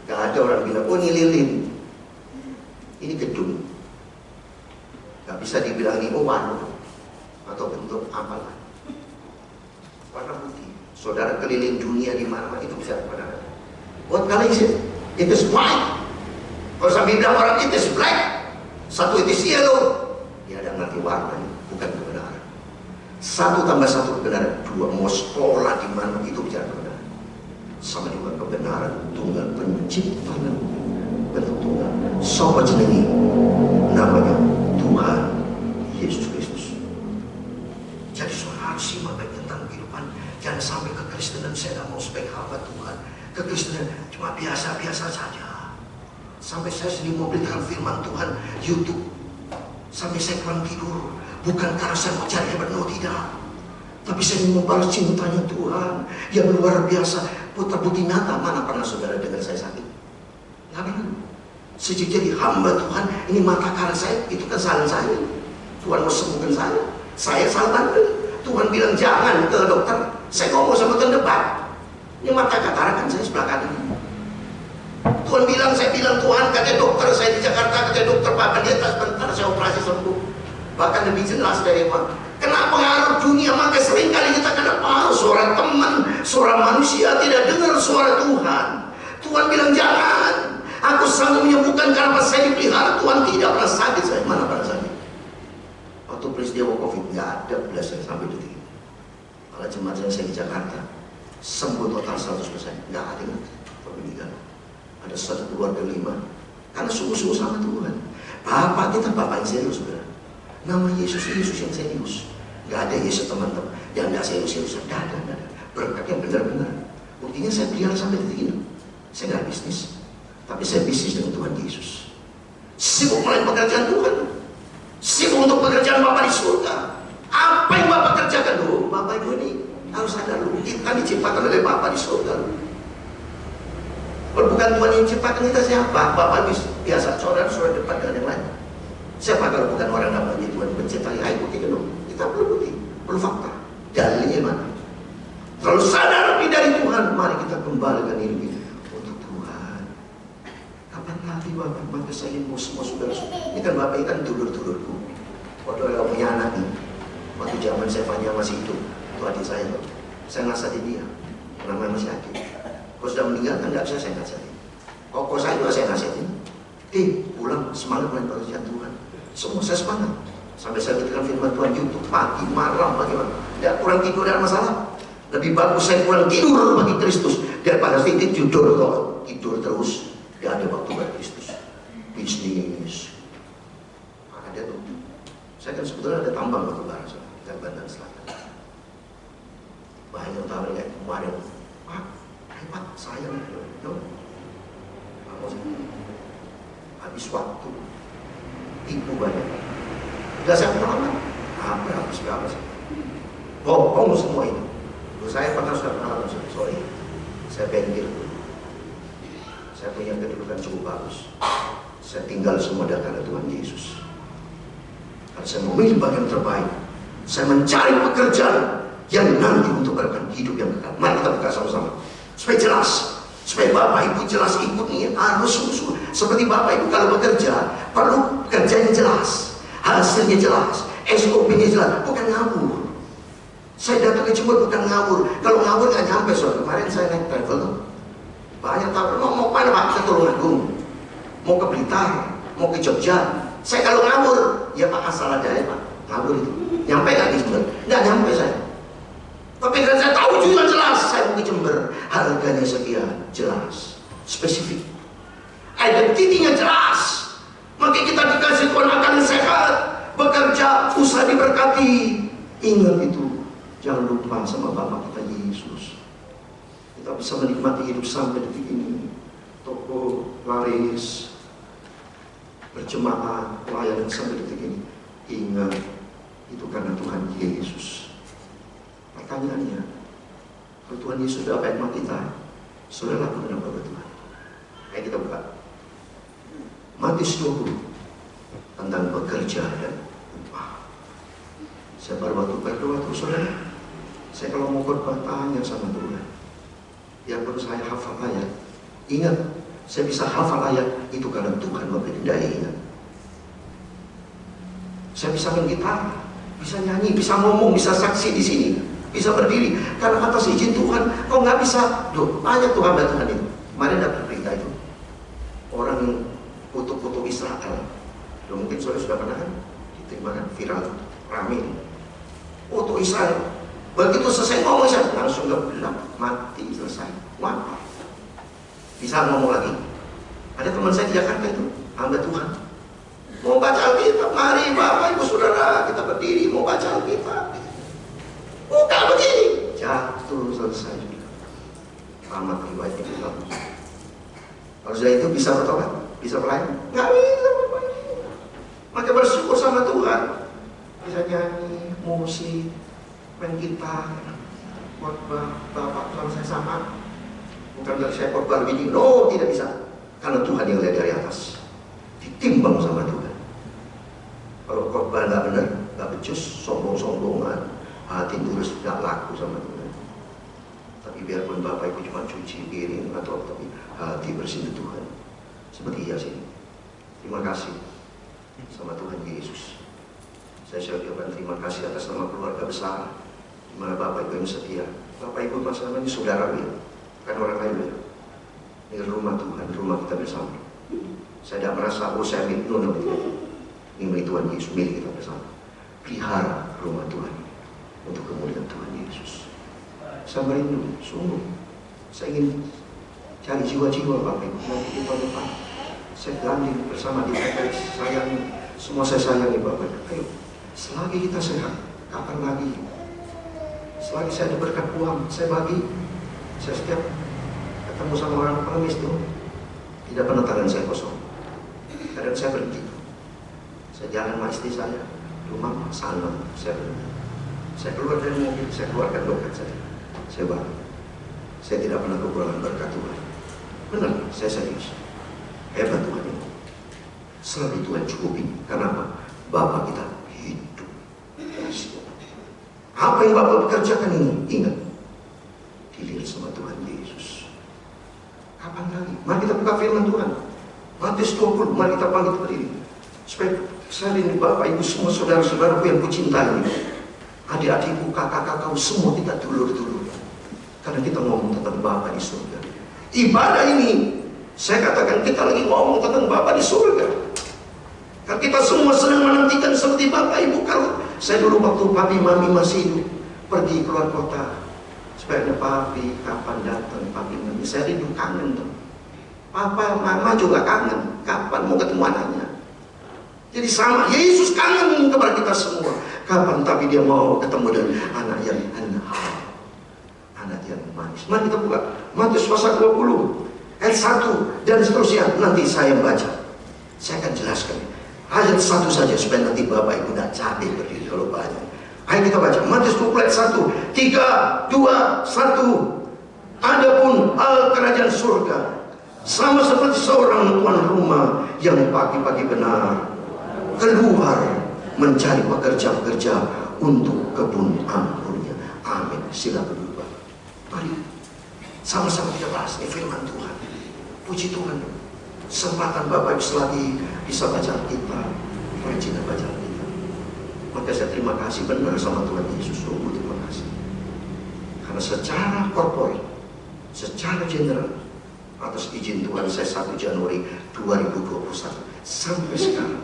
Gak ada orang bilang, oh ini lilin. Ini gedung. Gak bisa dibilang ini oh warna atau bentuk apalah. Warna putih. Saudara keliling dunia di mana itu bisa benar. What color is it? It is white. Kalau sampai bilang orang it is black, satu it is yellow. Dia ada ngerti warnanya, bukan kebenaran. 1 tambah 1 kebenaran. 2, mau sekolah di mana itu bicara kebenaran. Sama juga kebenaran Tunggal penciptaan bentuk Tunggal. Sobat jenengi namanya Tuhan Yesus Kristus. Jadi saudara harus simak baik tentang kehidupan. Jangan sampai kekristenan saya mau sebagai hamba Tuhan. Kekristenan cuma biasa-biasa saja. Sampai saya sendiri mau beritakan firman Tuhan YouTube. Sampai saya kurang tidur. Bukan karena saya mau cari hebat, no, tidak. Tapi saya ingin membalas cintanya Tuhan yang luar biasa. Putra putih nyata. Mana pernah saudara dengar saya sakit? Nggak pernah. Sejak jadi hamba Tuhan, ini mata kanan saya, itu kesalahan saya. Tuhan mau sembuhkan saya salah tanggung. Tuhan bilang jangan ke dokter. Saya ngomong sama tukang debat. Ini mata katarak kan saya sebelah kanan. Tuhan bilang, saya bilang Tuhan, kata dokter saya di Jakarta, kata dokter Bapak dia tak sebentar saya operasi sembuh. Bahkan lebih jelas dari Pak. Kena pengaruh dunia, maka seringkali kita kena pengaruh suara teman, suara manusia, tidak dengar suara Tuhan. Tuhan bilang jangan. Aku sanggup menyembuhkan karena pas saya dipelihara Tuhan, tidak pernah sakit saya. Mana pernah sakit? Waktu peristiwa COVID nggak ada belas saya sampai detik ini. Malah jemaat saya di Jakarta sembuh total 100%. Nggak ada yang meninggal. Ada 1 keluarga 5 karena sungguh-sungguh sama Tuhan. Bapak kita Bapak yang serius, saudara. Nama Yesus Yesus yang serius. Nggak ada Yesus teman-teman yang nggak serius-serius. Nggak ada. Berkatnya benar-benar. Buktinya saya pelihara sampai detik ini. Saya nggak bisnis, tapi saya bisnis dengan Tuhan Yesus. Sibuk melayan pekerjaan Tuhan. Sibuk untuk pekerjaan Bapak di surga. Apa yang Bapak kerjakan? Loh, Bapak Ibu ini harus sadar loh. Kita diciptakan oleh Bapak di surga loh. Kalau bukan Tuhan yang ciptakan kita, siapa? Bapak biasa saudara depan dengan yang lain. Siapa kalau bukan orang namanya Tuhan pencipta? Ayo buktikan dong. Kita perlu bukti, perlu fakta. Dalilnya mana? Kalau sadar lebih dari Tuhan, mari kita kembalikan diri untuk Tuhan. Kapan nanti Bapak? Maka saya ingin semua saudara. Ini kan Bapak ikan dulur-dulurku. Waktu saya punya anak nih, waktu zaman saya Fanya masih hidup, itu adik saya. Saya nasihatin dia, namanya masih adik. Kalau sudah meninggal kan nggak bisa saya nasihatin. Kok saya juga saya nasihatin. Pulang semangat main pekerjaan Tuhan. Semua saya semangat. Sampai saya berikan firman Tuhan YouTube pagi, malam, bagaimana. Tidak kurang tidur ada masalah. Lebih bagus saya kurang tidur bagi Kristus daripada tidur kok tidur terus. Tidak ada waktu bagi Kristus. Bisnis. Ada tuh. Saya kan sebetulnya ada tambang batu bara di Kalimantan Selatan. Banyak tahun kayak kemarin. Pak, sayang no. Habis waktu tipu banyak. Tidak saya pengalaman. Berapa sih? Bohong semua itu. Saya pernah sudah pengalaman. Sorry, saya bengkel. Saya punya kedudukan cukup bagus. Saya tinggal semua karena Tuhan Yesus. Karena saya memilih bagian terbaik. Saya mencari pekerjaan yang nanti untuk berkat hidup yang kekal. Mari kita buka sama-sama. Supaya jelas, supaya Bapak Ibu jelas ikut nih, harus sungguh-sungguh. Seperti Bapak Ibu kalau bekerja, perlu kerjanya jelas, hasilnya jelas, SOP-nya jelas, bukan ngawur. Saya datang ke Jember bukan ngawur. Kalau ngawur nggak nyampe, soal kemarin saya naik travel, banyak tahu mau mana Pak? Saya Tulungagung, mau ke Blitar, mau ke Jogja. Saya kalau ngawur, ya Pak asal aja ya Pak, ngawur itu. Nyampe nggak di Jember? Nggak nyampe saya. Tapi kan saya tahu juga jelas, saya mau ke Jember, harganya sekian, jelas, spesifik, identitinya jelas. Maka kita dikasih Tuhan akan sehat, bekerja, usaha diberkati. Ingat itu, jangan lupa sama Bapak kita Yesus. Kita bisa menikmati hidup sampai detik ini. Toko laris, berjemaah, pelayanan sampai detik ini. Ingat, itu karena Tuhan Yesus. Pertanyaannya, kalau Tuhan Yesus sudah baik mati kita, sudah lakukan apa buat Tuhan? Ayo kita buka Matius 20 tentang bekerja dan upah. Saya baru waktu berdoa terus saudara, saya kalau mau khotbah tanya sama Tuhan, yang perlu saya hafal ayat. Ingat, saya bisa hafal ayat itu karena Tuhan memberi daya ingat. Saya bisa main gitar, bisa nyanyi, bisa ngomong, bisa saksi di sini, bisa berdiri karena atas izin Tuhan. Kok nggak bisa? Loh, banyak tuh hamba Tuhan itu. Kemarin dapat berita itu orang yang foto-foto Israel. Loh, mungkin saudara sudah pernah kan? Diterima kan viral, rame. Foto Israel. Begitu selesai ngomong saya langsung gelap, mati, selesai. Wah, bisa ngomong lagi. Ada teman saya di Jakarta itu, hamba Tuhan. Mau baca Alkitab, mari Bapak Ibu Saudara kita berdiri mau baca Alkitab. Buka begini, jatuh selesai juga. Amat riwayatnya kita. Kalau sudah itu bisa bertobat, bisa pelayan, nggak bisa Bapak. Maka bersyukur sama Tuhan. Bisa nyanyi, musik, main gitar, khotbah Bapak Tuhan saya sama. Bukan dari saya khotbah begini, no, tidak bisa. Karena Tuhan yang lihat dari atas, ditimbang sama Tuhan. Kalau khotbah nggak benar, nggak becus, sombong-sombongan, hati tulus nggak laku sama Tuhan. Tapi biarpun Bapak Ibu cuma cuci piring atau tapi hati bersih untuk Tuhan. Seperti Hias ini. Terima kasih sama Tuhan Yesus. Saya ucapkan terima kasih atas nama keluarga besar, di mana Bapak Ibu yang setia. Bapak Ibu mas namanya saudara ya, bukan orang lain ya. Ini rumah Tuhan, rumah kita bersama. Saya tidak merasa saya milik Nona. Ini milik Tuhan Yesus, milik kita bersama. Pelihara rumah Tuhan untuk kemuliaan Tuhan Yesus. Saya merindu, sungguh. Saya ingin cari jiwa-jiwa Bapak Ibu nanti di tahun depan. Saya ganding bersama di PKS, sayangi. Semua saya sayangi Bapak Ibu. Ayo, selagi kita sehat, kapan lagi? Selagi saya diberikan uang, saya bagi. Saya setiap ketemu sama orang pengemis itu, tidak pernah tangan saya kosong. Kadang saya berhenti. Saya jalan sama istri saya, rumah sana, saya berhenti. Saya keluar dari mobil, saya keluarkan dompet saya bagi. Saya tidak pernah kekurangan berkat Tuhan. Benar, saya serius. Hebat Tuhan ini. Selalu Tuhan cukupin. Karena apa? Bapak kita hidup. Apa yang Bapak kerjakan ini? Ingat, dilihat sama Tuhan Yesus. Kapan lagi? Mari kita buka firman Tuhan. Matius 20, mari kita bangkit berdiri. Supaya saya ini Bapak Ibu semua saudara-saudaraku yang kucintai, adik-adikku, kakak-kakakku, semua kita dulur-dulur. Karena kita ngomong tentang Bapa di surga. Ibadah ini, saya katakan kita lagi ngomong tentang Bapa di surga. Karena kita semua sedang menantikan seperti Bapak Ibu. Kalau saya dulu waktu papi mami masih hidup, pergi keluar kota, supaya ada papi, kapan datang papi mami. Saya rindu kangen tuh. Papa, mama juga kangen, kapan mau ketemu anaknya. Jadi sama, Yesus kangen kepada kita semua. Kapan tapi dia mau ketemu dengan anak yang anak yang manis. Mari kita buka Matius pasal 20 ayat 1 dan seterusnya. Nanti saya baca, saya akan jelaskan ayat 1 saja supaya nanti Bapak Ibu tidak capek berdiri kalau banyak. Ayo kita baca Matius 20 ayat 1. 3, 2, 1. Adapun hal kerajaan surga sama seperti seorang tuan rumah yang pagi-pagi benar keluar mencari pekerja-pekerja untuk kebun anggurnya. Amin. Silakan berubah. Mari sama-sama kita bahas firman Tuhan. Puji Tuhan. Kesempatan Bapak Ibu selagi bisa baca Alkitab, rajin baca Alkitab. Maka saya terima kasih benar sama Tuhan Yesus. Sungguh terima kasih. Karena secara korporat, secara general, atas izin Tuhan saya 1 Januari 2021 sampai sekarang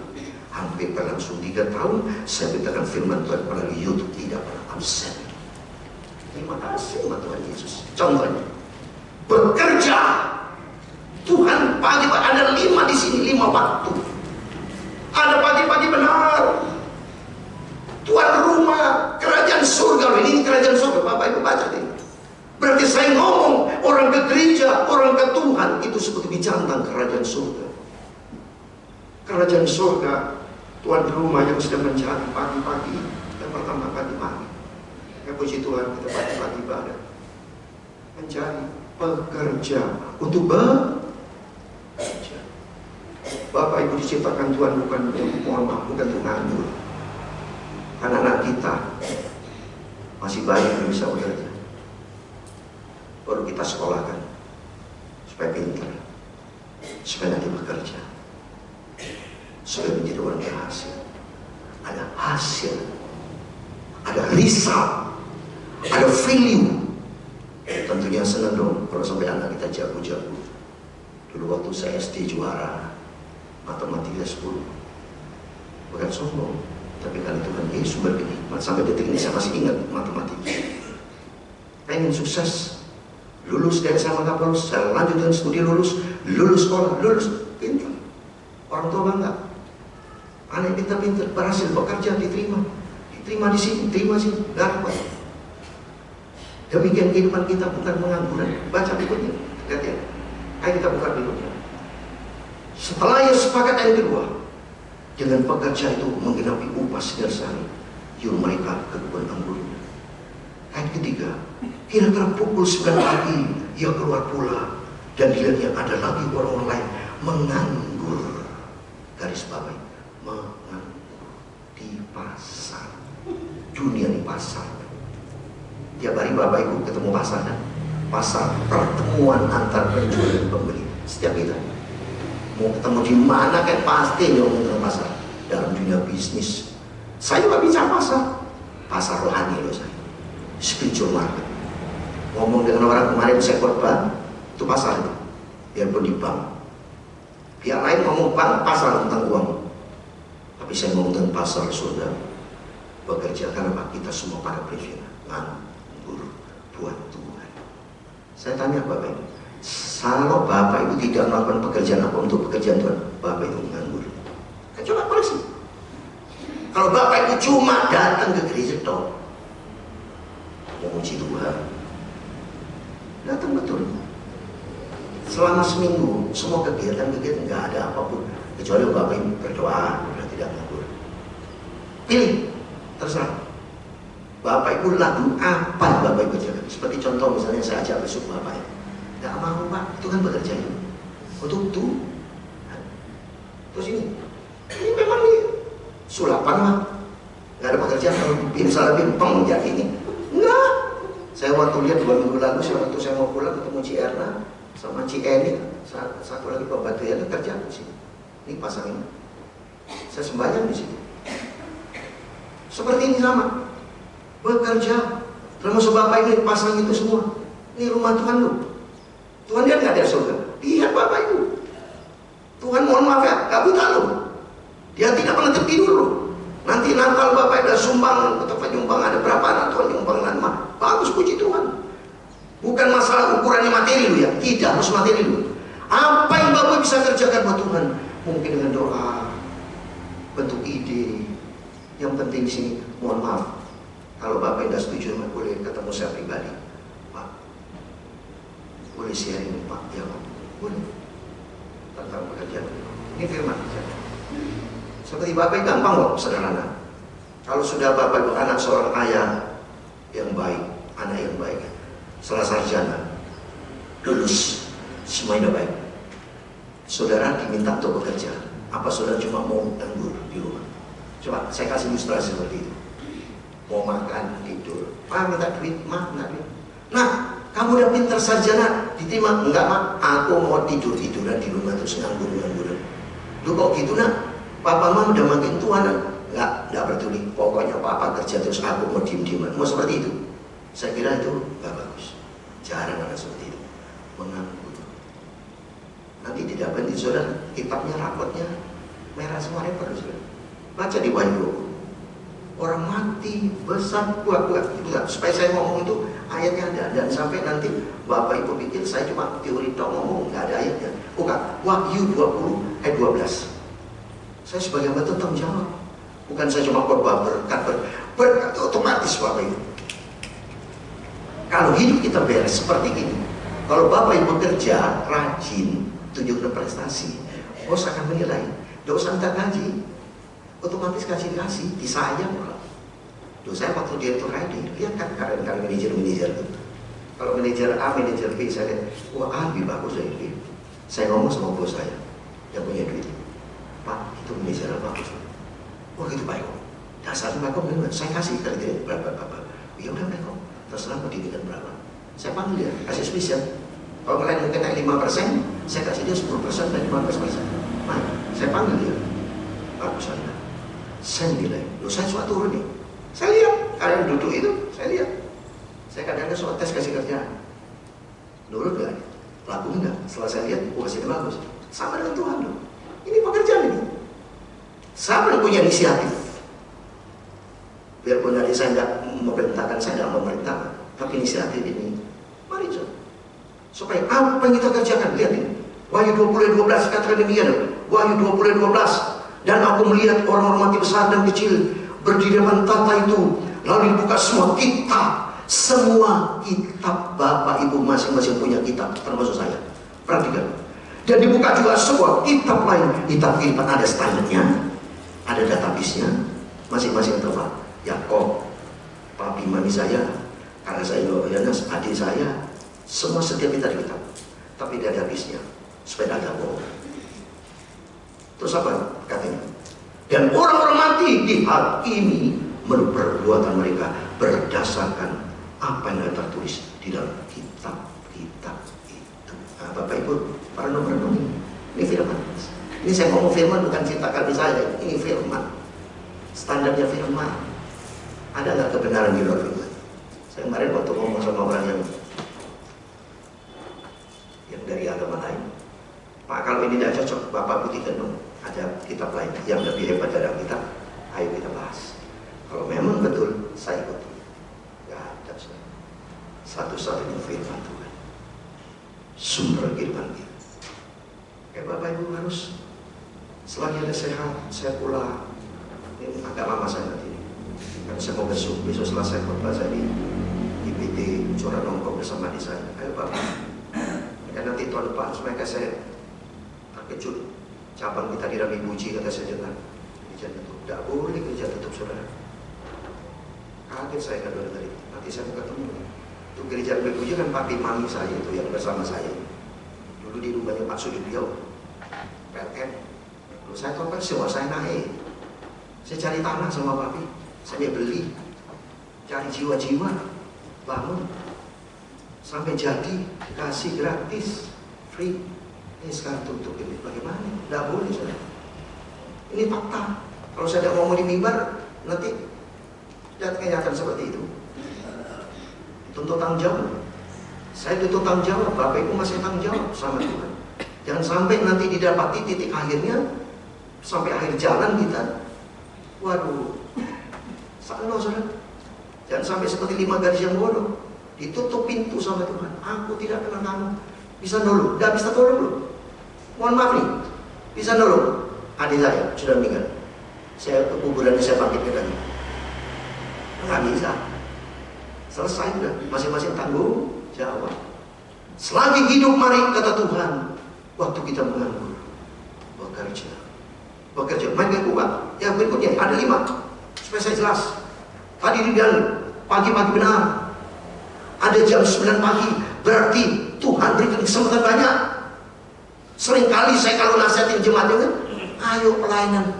hampir berlangsung 3 tahun saya beritakan firman Tuhan melalui YouTube, tidak pernah absen. Terima kasih sama Tuhan Yesus. Contohnya bekerja Tuhan pagi ada 5 di sini, 5 waktu. Ada pagi-pagi benar. Tuan rumah kerajaan surga, ini kerajaan surga. Bapak Ibu baca ini. Berarti saya ngomong orang ke gereja, orang ke Tuhan itu seperti bicara tentang kerajaan surga. Kerajaan surga, tuan rumah yang sedang mencari pagi-pagi, yang pertama pagi-pagi. Ya puji Tuhan, kita pagi-pagi ibadah. Mencari pekerja untuk bekerja. Bapak Ibu diciptakan Tuhan bukan untuk bukan untuk nganggur. Anak-anak kita masih banyak yang bisa bekerja. Baru kita sekolahkan supaya pintar, supaya nanti bekerja, supaya menjadi orang berhasil. Ada hasil, ada result, ada value. Tentunya senang dong kalau sampai anak kita jago-jago. Dulu waktu saya SD juara matematika 10, bukan sombong, Tapi kalau Tuhan Yesus berkenikmat, sampai detik ini saya masih ingat matematika. Pengen sukses, lulus dari SMA Kapolres, saya lanjutkan studi lulus sekolah, lulus, pintar. Orang tua bangga. Anak pintar-pintar, berhasil bekerja, diterima di sini, terima sini, dapat. Demikian kehidupan kita bukan pengangguran. Baca berikutnya, lihat ya. Ayo kita buka berikutnya. Setelah Yesus sepakat yang kedua, dengan pekerja itu menggenapi upah sehari, yuk mereka ke kebun anggur. Ayat ketiga, kira-kira pukul 9 pagi ia keluar pula, dan dilihatnya ada lagi orang-orang lain menganggur. Garis bawahi, menganggur di pasar. Dunia di pasar. Tiap hari Bapak Ibu ketemu pasar kan? Pasar, pertemuan antar penjual dan pembeli. Setiap kita mau ketemu di mana kan pasti ngomong tentang pasar. Dalam dunia bisnis, saya nggak bicara pasar rohani loh saya, spiritual market. Ngomong dengan orang kemarin saya khotbah, itu pasar itu, biarpun di bank. Pihak lain ngomong bank, pasar tentang uang. Tapi saya ngomong tentang pasar surga. Bekerja karena kita semua para presiden nganggur buat Tuhan. Saya tanya Bapak Ibu, kalau Bapak Ibu tidak melakukan pekerjaan apa untuk pekerjaan Tuhan, Bapak Ibu nganggur. Kan coba koreksi. Kalau Bapak Ibu cuma datang ke gereja toh, memuji Tuhan, datang betul. Selama seminggu semua kegiatan nggak ada apapun kecuali Bapak Ibu berdoa, sudah tidak nganggur. Pilih. Terserah Bapak Ibu lagu apa Bapak Ibu jalan. Seperti contoh misalnya saya ajak besok Bapak Ibu, gak mau Pak, itu kan bekerja itu untuk Tuhan. Terus ini memang nih sulapan mah, gak ada pekerjaan. Kalau misalnya bimpang jadi ini enggak. Saya waktu lihat 2 minggu lalu, waktu saya mau pulang ketemu Ci Erna sama Ci Eni, satu lagi pembantu ya kerja di sini. Ini pasang ini, saya sembahyang di sini. Seperti ini sama, bekerja. Termasuk Bapak ini pasang itu semua. Ini rumah Tuhan loh. Tuhan lihat nggak ada surga? Lihat Bapak Ibu. Tuhan mohon maaf ya, gak buta loh. Dia tidak pernah tertidur loh. Nanti Natal Bapak ada sumbang atau penyumbang, ada berapa anak Tuhan nyumbang nama. Bagus, puji Tuhan. Bukan masalah ukurannya materi loh ya. Tidak harus materi loh. Apa yang Bapak bisa kerjakan buat Tuhan? Mungkin dengan doa, bentuk ide. Yang penting di sini, mohon maaf, kalau Bapak tidak setuju, boleh ketemu saya pribadi, Pak. Boleh sharing Pak, ya Pak, boleh tentang pekerjaan. Ini firman. Seperti Bapak gampang kok, sederhana. Kalau sudah Bapak itu anak seorang ayah yang baik, anak yang baik, setelah sarjana, lulus, semuanya baik. Saudara diminta untuk bekerja, apa saudara cuma mau nganggur di rumah? Coba saya kasih ilustrasi seperti itu. Mau makan, tidur, Pak minta duit, Mak minta duit. Nah, kamu udah pintar sarjana, diterima? Enggak Mak, aku mau tidur-tiduran di rumah terus nganggur-ngangguran. Lu kok gitu nak? Papa Mama udah makin tua nak? Enggak peduli. Pokoknya Papa kerja terus aku mau diem-dieman. Mau seperti itu? Saya kira itu enggak bagus. Jarang ada seperti itu. Menganggur. Nanti tidak penting saudara, kitabnya, rapotnya merah semua repot saudara. Baca di Wahyu, orang mati besar buat supaya saya ngomong itu ayatnya ada, dan sampai nanti Bapak Ibu pikir saya cuma teori tok ngomong, nggak ada ayatnya. Bukan, Wahyu 20 ayat 12. Saya sebagai hamba tanggung jawab, bukan saya cuma khotbah berkat otomatis Bapak Ibu. Kalau hidup kita beres seperti ini, kalau Bapak Ibu kerja rajin, tunjukkan prestasi, bos akan menilai. Tidak usah minta gaji, otomatis kasih disayang orang. Loh, saya waktu direktur ID, lihat kan kadang-kadang manajer itu. Kalau manajer A, manajer B, saya lihat, wah lebih bagus dari B. Saya ngomong sama bos saya yang punya duit, Pak, itu manajer bagus. Wah gitu baik kok. Dasarnya mereka bilang, saya kasih kali dia berapa. Ya udah mereka, terserah mau dibikin berapa. Saya panggil dia, kasih spesial. Kalau kalian mungkin naik 5%, saya kasih dia 10% dan 15%. Nah, saya panggil dia, bagus Anda. Saya nilai, loh saya suatu turun nih. Saya lihat, kalian duduk itu, saya lihat. Saya kadang-kadang soal tes kasih kerjaan. Nurut gak? Laku enggak? Setelah saya lihat, hasilnya bagus. Sama dengan Tuhan loh. Ini pekerjaan ini. Siapa yang punya inisiatif? Biarpun tadi saya tidak memerintahkan, saya tidak memerintahkan, tapi inisiatif ini, mari coba. Supaya apa yang kita kerjakan, lihat ini. Wahyu 20:12 katakan demikian. Wahyu 20:12. Dan aku melihat orang-orang mati besar dan kecil berdiri depan tahta itu. Lalu dibuka semua kitab Bapak Ibu masing-masing punya kitab, termasuk saya. Perhatikan. Dan dibuka juga sebuah kitab lain. Kitab kehidupan ada standarnya, ada database-nya, masing-masing tempat. Yakob, papi mami saya, karena saya Yohanes, adik saya, semua setiap kita di kitab. Tapi ada database-nya, supaya ada bohong. Terus apa katanya? Dan orang-orang mati dihakimi menurut perbuatan mereka berdasarkan apa yang ada tertulis di dalam kitab-kitab itu. Nah, Bapak Ibu, para nomor ini firman. Ini saya ngomong firman bukan ciptakan saya, ini firman. Standarnya firman. Ada nggak kebenaran di luar firman? Saya kemarin waktu ngomong sama orang yang dari agama lain, Pak, kalau ini tidak cocok, Bapak buktikan dong. Ada kitab lain yang lebih hebat dari kita, ayo kita bahas. Kalau memang betul, saya ikut. Gak ada satu-satunya firman Tuhan, sumber kehidupan kita. Kayak Bapak Ibu harus selagi ada sehat, saya pula. Ini agak lama saya nanti. Karena saya mau besok selesai khotbah saya di IPT Cora Nongko bersama di saya. Ayo Bapak. Dan nanti tahun depan supaya saya terkejut. Cabang kita di Rami Buji, kata saya dengar gereja tutup. Tidak boleh gereja tutup, saudara. Kaget saya kalau dengar itu. Nanti saya mau ketemu. Itu gereja Rami Buji kan papi mami saya itu yang bersama saya. Dulu di rumahnya Pak Sudibyo, PLN. Lalu saya tahu kan sewa saya naik. Saya cari tanah sama papi, saya beli, cari jiwa-jiwa, bangun, sampai jadi, kasih gratis, free. Ini sekarang tutup ini bagaimana? Tidak boleh saudara. Ini fakta. Kalau saya tidak ngomong di mimbar, nanti lihat kenyataan seperti itu. Tuntut tanggung jawab. Saya tuntut tanggung jawab. Bapak Ibu masih tanggung jawab sama Tuhan. Jangan sampai nanti didapati titik akhirnya sampai akhir jalan kita. Waduh, salah saudara. Jangan sampai seperti 5 garis yang bodoh. Ditutup pintu sama Tuhan. Aku tidak kenal kamu. Bisa nolong, tidak bisa tolong lu. Mohon maaf nih, bisa nolong. Adik saya sudah meninggal. Saya ke kuburannya saya bangkitkan lagi. Nggak bisa. Selesai udah, masing-masing tanggung jawab. Selagi hidup mari kata Tuhan. Waktu kita menganggur, bekerja, main gak kuat. Yang berikutnya ada 5, supaya saya jelas. Tadi di dalam pagi-pagi benar. Ada jam 9 pagi, berarti Tuhan berikan kesempatan banyak. Seringkali saya kalau nasihatin jemaat itu, ayo pelayanan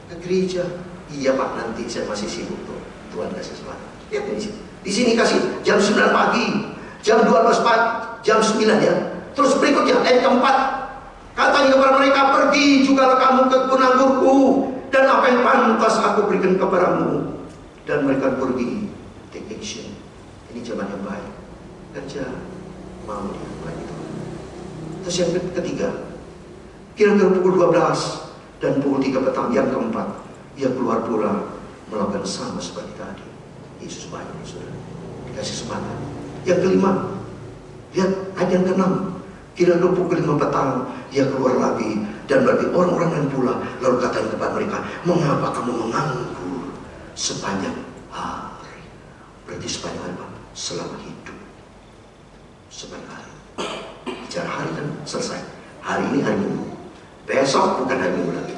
ke gereja. Iya Pak, nanti saya masih sibuk tuh. Tuhan kasih kesempatan. Lihat di sini. Di sini kasih jam 9 pagi, jam 12 pagi, jam 9 ya. Terus berikutnya ayat keempat, katanya kepada mereka, pergi jugalah kamu ke kebun anggurku, dan apa yang pantas aku berikan kepadamu. Dan mereka pergi, take action. Ini zaman yang baik. Kerja, mau dilakukan itu. Terus yang ketiga, kira-kira pukul 12 dan pukul 3 petang, yang keempat, ia keluar pula melakukan sama seperti tadi. Yesus baik, saudara. Dikasih kesempatan. Yang kelima, lihat ayat yang ke-6. Kira-kira pukul 5 petang, ia keluar lagi dan bagi orang-orang yang pula, lalu katanya kepada mereka, mengapa kamu menganggur sepanjang hari? Berarti sepanjang hari, Pak, selama hidup. Sepanjang hari. Bicara hari kan selesai. Hari ini hari Minggu. Besok bukan hari Minggu lagi.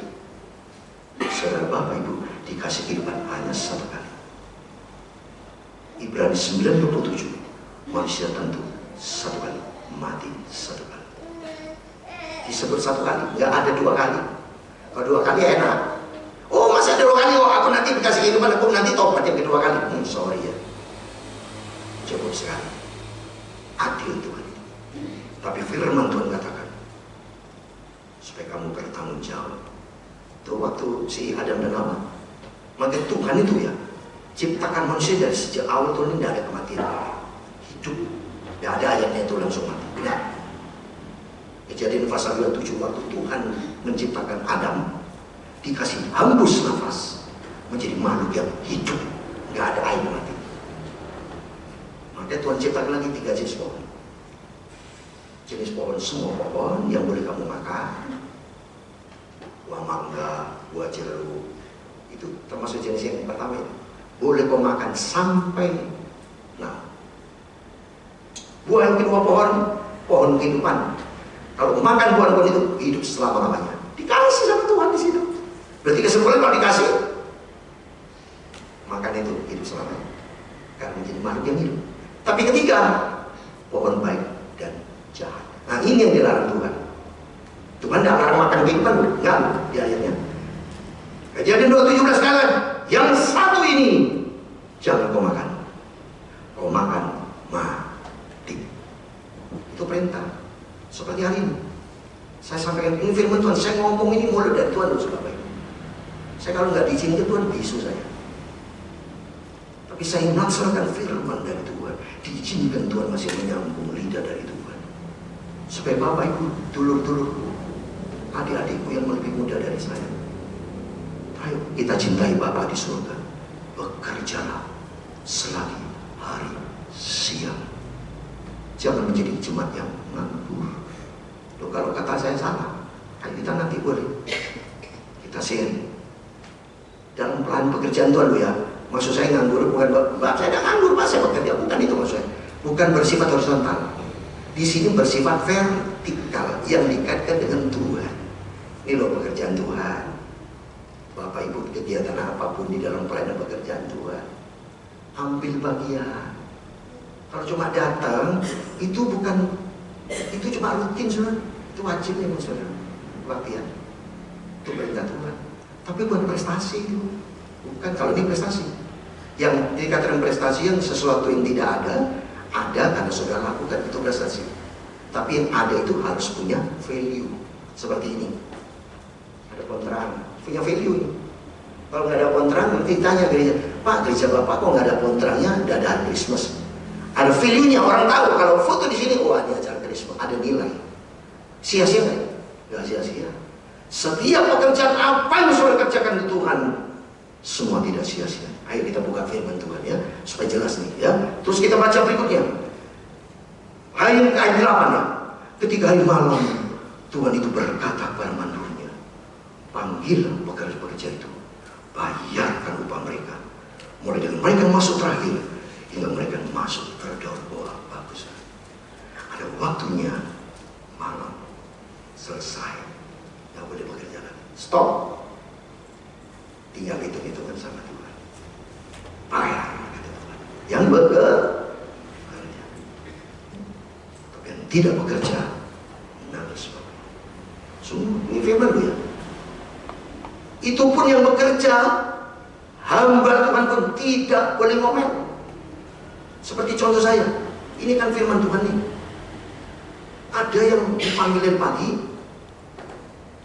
Saudara Bapak Ibu dikasih kehidupan hanya satu kali. Ibrani 9:27. Manusia tentu satu kali mati, satu kali. Disebut satu kali, nggak ada 2 kali. Kalau 2 kali enak. Oh masih ada 2 kali, oh aku nanti dikasih kehidupan, aku nanti tobat yang kedua kali. Sorry ya, cukup sekali. Adil Tuhan itu. Tapi firman Tuhan katakan supaya kamu bertanggung jawab. Itu waktu si Adam dan Hawa. Maka Tuhan itu ya ciptakan manusia dari sejak awal. Tuhan ini tidak ada kematian, hidup. Tidak ada ayatnya itu langsung mati. Tidak. Kejadian pasal 27 waktu Tuhan menciptakan Adam, dikasih hembus nafas menjadi makhluk yang hidup. nggak ada air mati. Makanya Tuhan ciptakan lagi 3 jenis pohon. Jenis pohon, semua pohon yang boleh kamu makan, buah mangga, buah jeruk, itu termasuk jenis yang pertama itu. Boleh kau makan sampai buah yang kedua pohon kehidupan. Kalau makan buah itu hidup selama-lamanya. Dikasih sama Tuhan di situ. Berarti kesimpulan kalau dikasih makan itu hidup selamanya. Karena menjadi makhluk yang hidup. Tapi ketiga, pohon baik dan jahat. Nah ini yang dilarang Tuhan. Tuhan tidak larang makan kehidupan, enggak di ayatnya. Kejadian 2:17 kalian, yang satu ini jangan kau makan. Kau makan mati. Itu perintah. Seperti hari ini, saya sampaikan ini firman Tuhan. Saya ngomong ini mulai dari Tuhan, Bapak Ibu. Saya kalau nggak diizinkan Tuhan bisu saya. Tapi saya melaksanakan firman dari Tuhan. Diizinkan Tuhan masih menyambung lidah dari Tuhan. Supaya Bapak Ibu, dulur-dulurku, adik-adikku yang lebih muda dari saya, ayo kita cintai Bapa di surga. Bekerjalah selagi hari siang. Jangan menjadi jemaat yang nganggur. Loh, kalau kata saya salah, ayo kita nanti boleh kita sharing dalam pelan pekerjaan Tuhan loh ya. Maksud saya nganggur bukan Pak, saya tidak nganggur Pak, saya bekerja, bukan itu maksud saya. Bukan bersifat horizontal. Di sini bersifat vertikal yang dikaitkan dengan Tuhan. Ini loh pekerjaan Tuhan. Bapak Ibu, kegiatan apapun di dalam pelayanan pekerjaan Tuhan, ambil bagian. Kalau cuma datang, itu cuma rutin, saudara. Itu wajib ya, saudara. Latihan. Itu perintah Tuhan. Tapi bukan prestasi itu. Bukan, kalau ini prestasi. Yang dikatakan prestasi yang sesuatu yang tidak ada karena saudara lakukan, itu prestasi. Tapi yang ada itu harus punya value. Seperti ini. Ada penerangan, punya value ini. Kalau nggak ada penerangan, nanti tanya gereja, Pak, gereja Bapak kok nggak ada penerangannya? Dadaan Christmas. Ada value-nya, orang tahu kalau foto di sini, wah ini acara Christmas, ada nilai. Sia-sia nggak? Nggak sia-sia. Setiap pekerjaan apa yang saudara kerjakan di Tuhan, semua tidak sia-sia. Ayo kita buka firman Tuhan ya, supaya jelas nih ya. Terus kita baca berikutnya. Ayat 8 ya. Ketika hari malam, Tuhan itu berkata kepada mandornya, panggil pekerja-pekerja itu, bayarkan upah mereka, mulai dengan mereka yang masuk terakhir hingga mereka masuk terdaur bawah bagus. Ada waktunya malam selesai, nggak boleh bekerja lagi. Stop. Tinggal hitung-hitungan sama Tuhan. Bayar kata Tuhan. Yang bekerja, tapi yang tidak bekerja, nangis. Sungguh ini firman ya. Itu pun yang bekerja, hamba Tuhan pun tidak boleh ngomel. Seperti contoh saya, ini kan firman Tuhan nih. Ada yang dipanggilin pagi,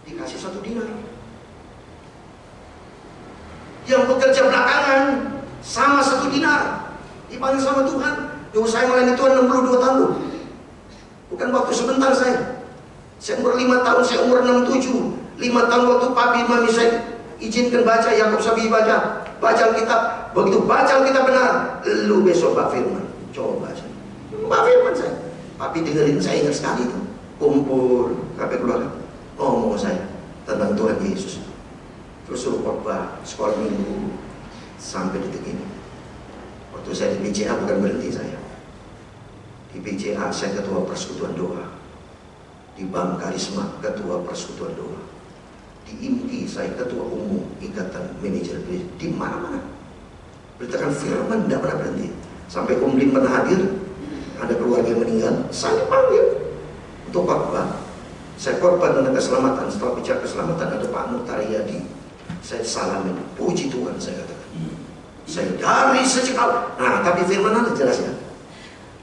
dikasih 1 dinar. Yang bekerja belakangan, sama 1 dinar, dipanggil sama Tuhan. Yang saya melayani Tuhan 62 tahun. Bukan waktu sebentar saya. Saya umur 5 tahun, saya umur 67. 5 tahun waktu papi mami saya izinkan baca Yakub Sabi baca Alkitab. Begitu baca Alkitab benar, lu besok Pak Firman coba baca. Pak Firman saya, papi dengerin, saya ingat sekali itu. Kumpul sampai keluarga, ngomong saya tentang Tuhan Yesus. Terus suruh khotbah sekolah minggu sampai detik ini. Waktu saya di BCA bukan berhenti saya. Di BCA saya ketua persekutuan doa. Di Bank Karisma ketua persekutuan doa. Di IMKI saya ketua umum ikatan manajer gereja. Di mana-mana beritakan firman, tidak pernah berhenti. Sampai Om Lim pernah hadir, ada keluarga yang meninggal, saya panggil untuk khotbah. Saya khotbah tentang keselamatan. Setelah bicara keselamatan, ada Pak Mutaryadi, saya salamin, puji Tuhan saya katakan. Saya dari sejak awal. Nah, tapi firman ada jelasnya.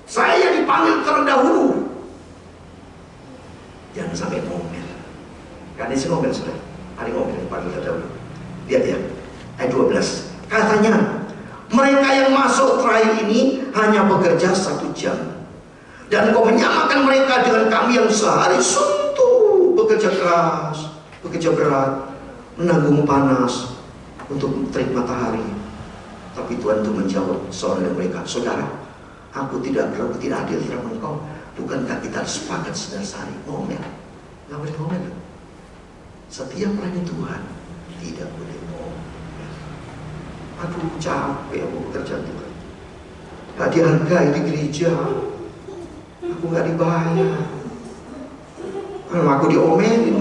Saya dipanggil terdahulu. Jangan sampai ngomel. Karena ini ngomel sudah. Ada ngomel dipanggil terdahulu. Lihat ya, ayat 12. Katanya, mereka yang masuk terakhir ini hanya bekerja 1 jam. Dan kau menyamakan mereka dengan kami yang sehari suntuk, bekerja keras, bekerja berat, menanggung panas untuk terik matahari. Tapi Tuhan itu menjawab seorang dari mereka, saudara, aku tidak berlaku tidak adil terhadap engkau. Bukankah kita harus sepakat sedasari ngomel? Nggak boleh ngomel. Setiap melayani Tuhan tidak boleh ngomel. Aduh, capek aku bekerja Tuhan. Gak dihargai di gereja. Aku gak dibayar. Kalau aku diomelin,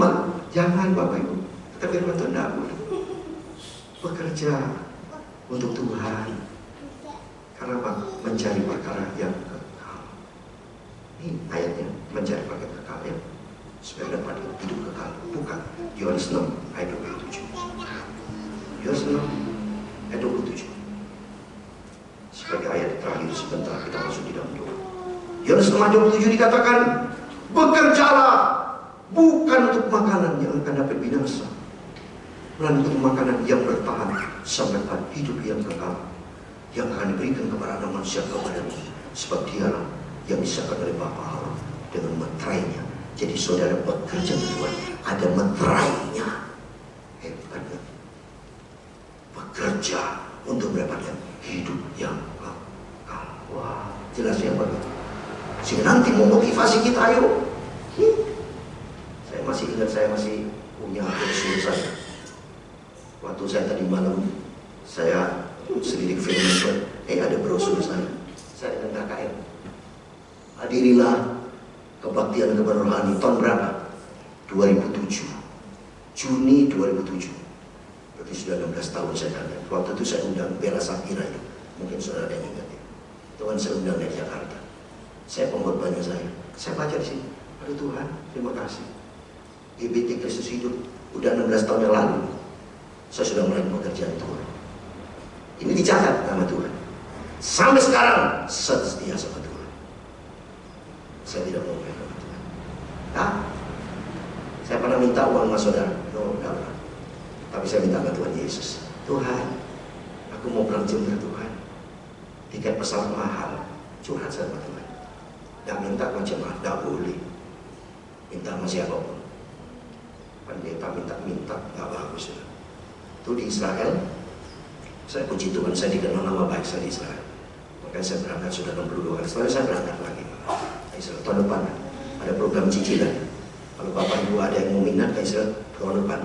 jangan Bapak Ibu. Kita firman Tuhan tidak boleh. Bekerja untuk Tuhan. Karena apa? Mencari perkara yang kekal. Ini ayatnya, mencari perkara kekal ya. Supaya dapat hidup kekal. Bukan. Yohanes 6 ayat 27. Yohanes 6 ayat 27. Sebagai ayat terakhir sebentar kita masuk di dalam doa. Yohanes 6 ayat 27 dikatakan, bekerjalah bukan untuk makanan yang akan dapat binasa, melainkan untuk makanan yang bertahan sampai pada hidup yang kekal, yang akan diberikan kepada anak manusia kepadamu, sebab dialah yang disediakan oleh Bapa Allah dengan meterainya. Jadi saudara bekerja di Tuhan, ada meterainya. Hebatnya bekerja untuk mendapatkan hidup yang kekal. Wah, jelas ya Bapak. Sehingga nanti memotivasi kita, ayo. Saya masih ingat, saya masih punya brosur saya. Waktu saya tadi malam, saya selidik firman, ada brosur saya dengan KKN. Hadirilah kebaktian kepada rohani tahun berapa? 2007, Juni 2007. Berarti sudah 16 tahun saya datang. Waktu itu saya undang Bella Sapira itu. Mungkin saudara ada yang ingat ya. Tuhan saya undang dari Jakarta. Saya pengorbannya saya baca di sini. Aduh Tuhan, terima kasih. GBT Kristus hidup. Udah 16 tahun yang lalu. Saya sudah mulai pekerjaan Tuhan. Ini dicatat nama Tuhan. Sampai sekarang saya setia sama Tuhan. Saya tidak mau main sama Tuhan. Nah, saya pernah minta uang sama saudara. No, enggak pernah. Tapi saya minta ke Tuhan Yesus. Tuhan, aku mau pulang Jember Tuhan. Tiket pesawat mahal. Curhat sama Tuhan. Gak minta ke jemaat, gak boleh. Minta sama siapapun. Pendeta minta, gak bagus. Itu di Israel. Saya puji Tuhan, saya dikenal nama baik saya di Israel. Makanya saya berangkat sudah 62 hari. Setelah saya berangkat lagi Israel tahun depan. Ada program cicilan. Kalau Bapak Ibu ada yang mau minat ke Israel tahun depan,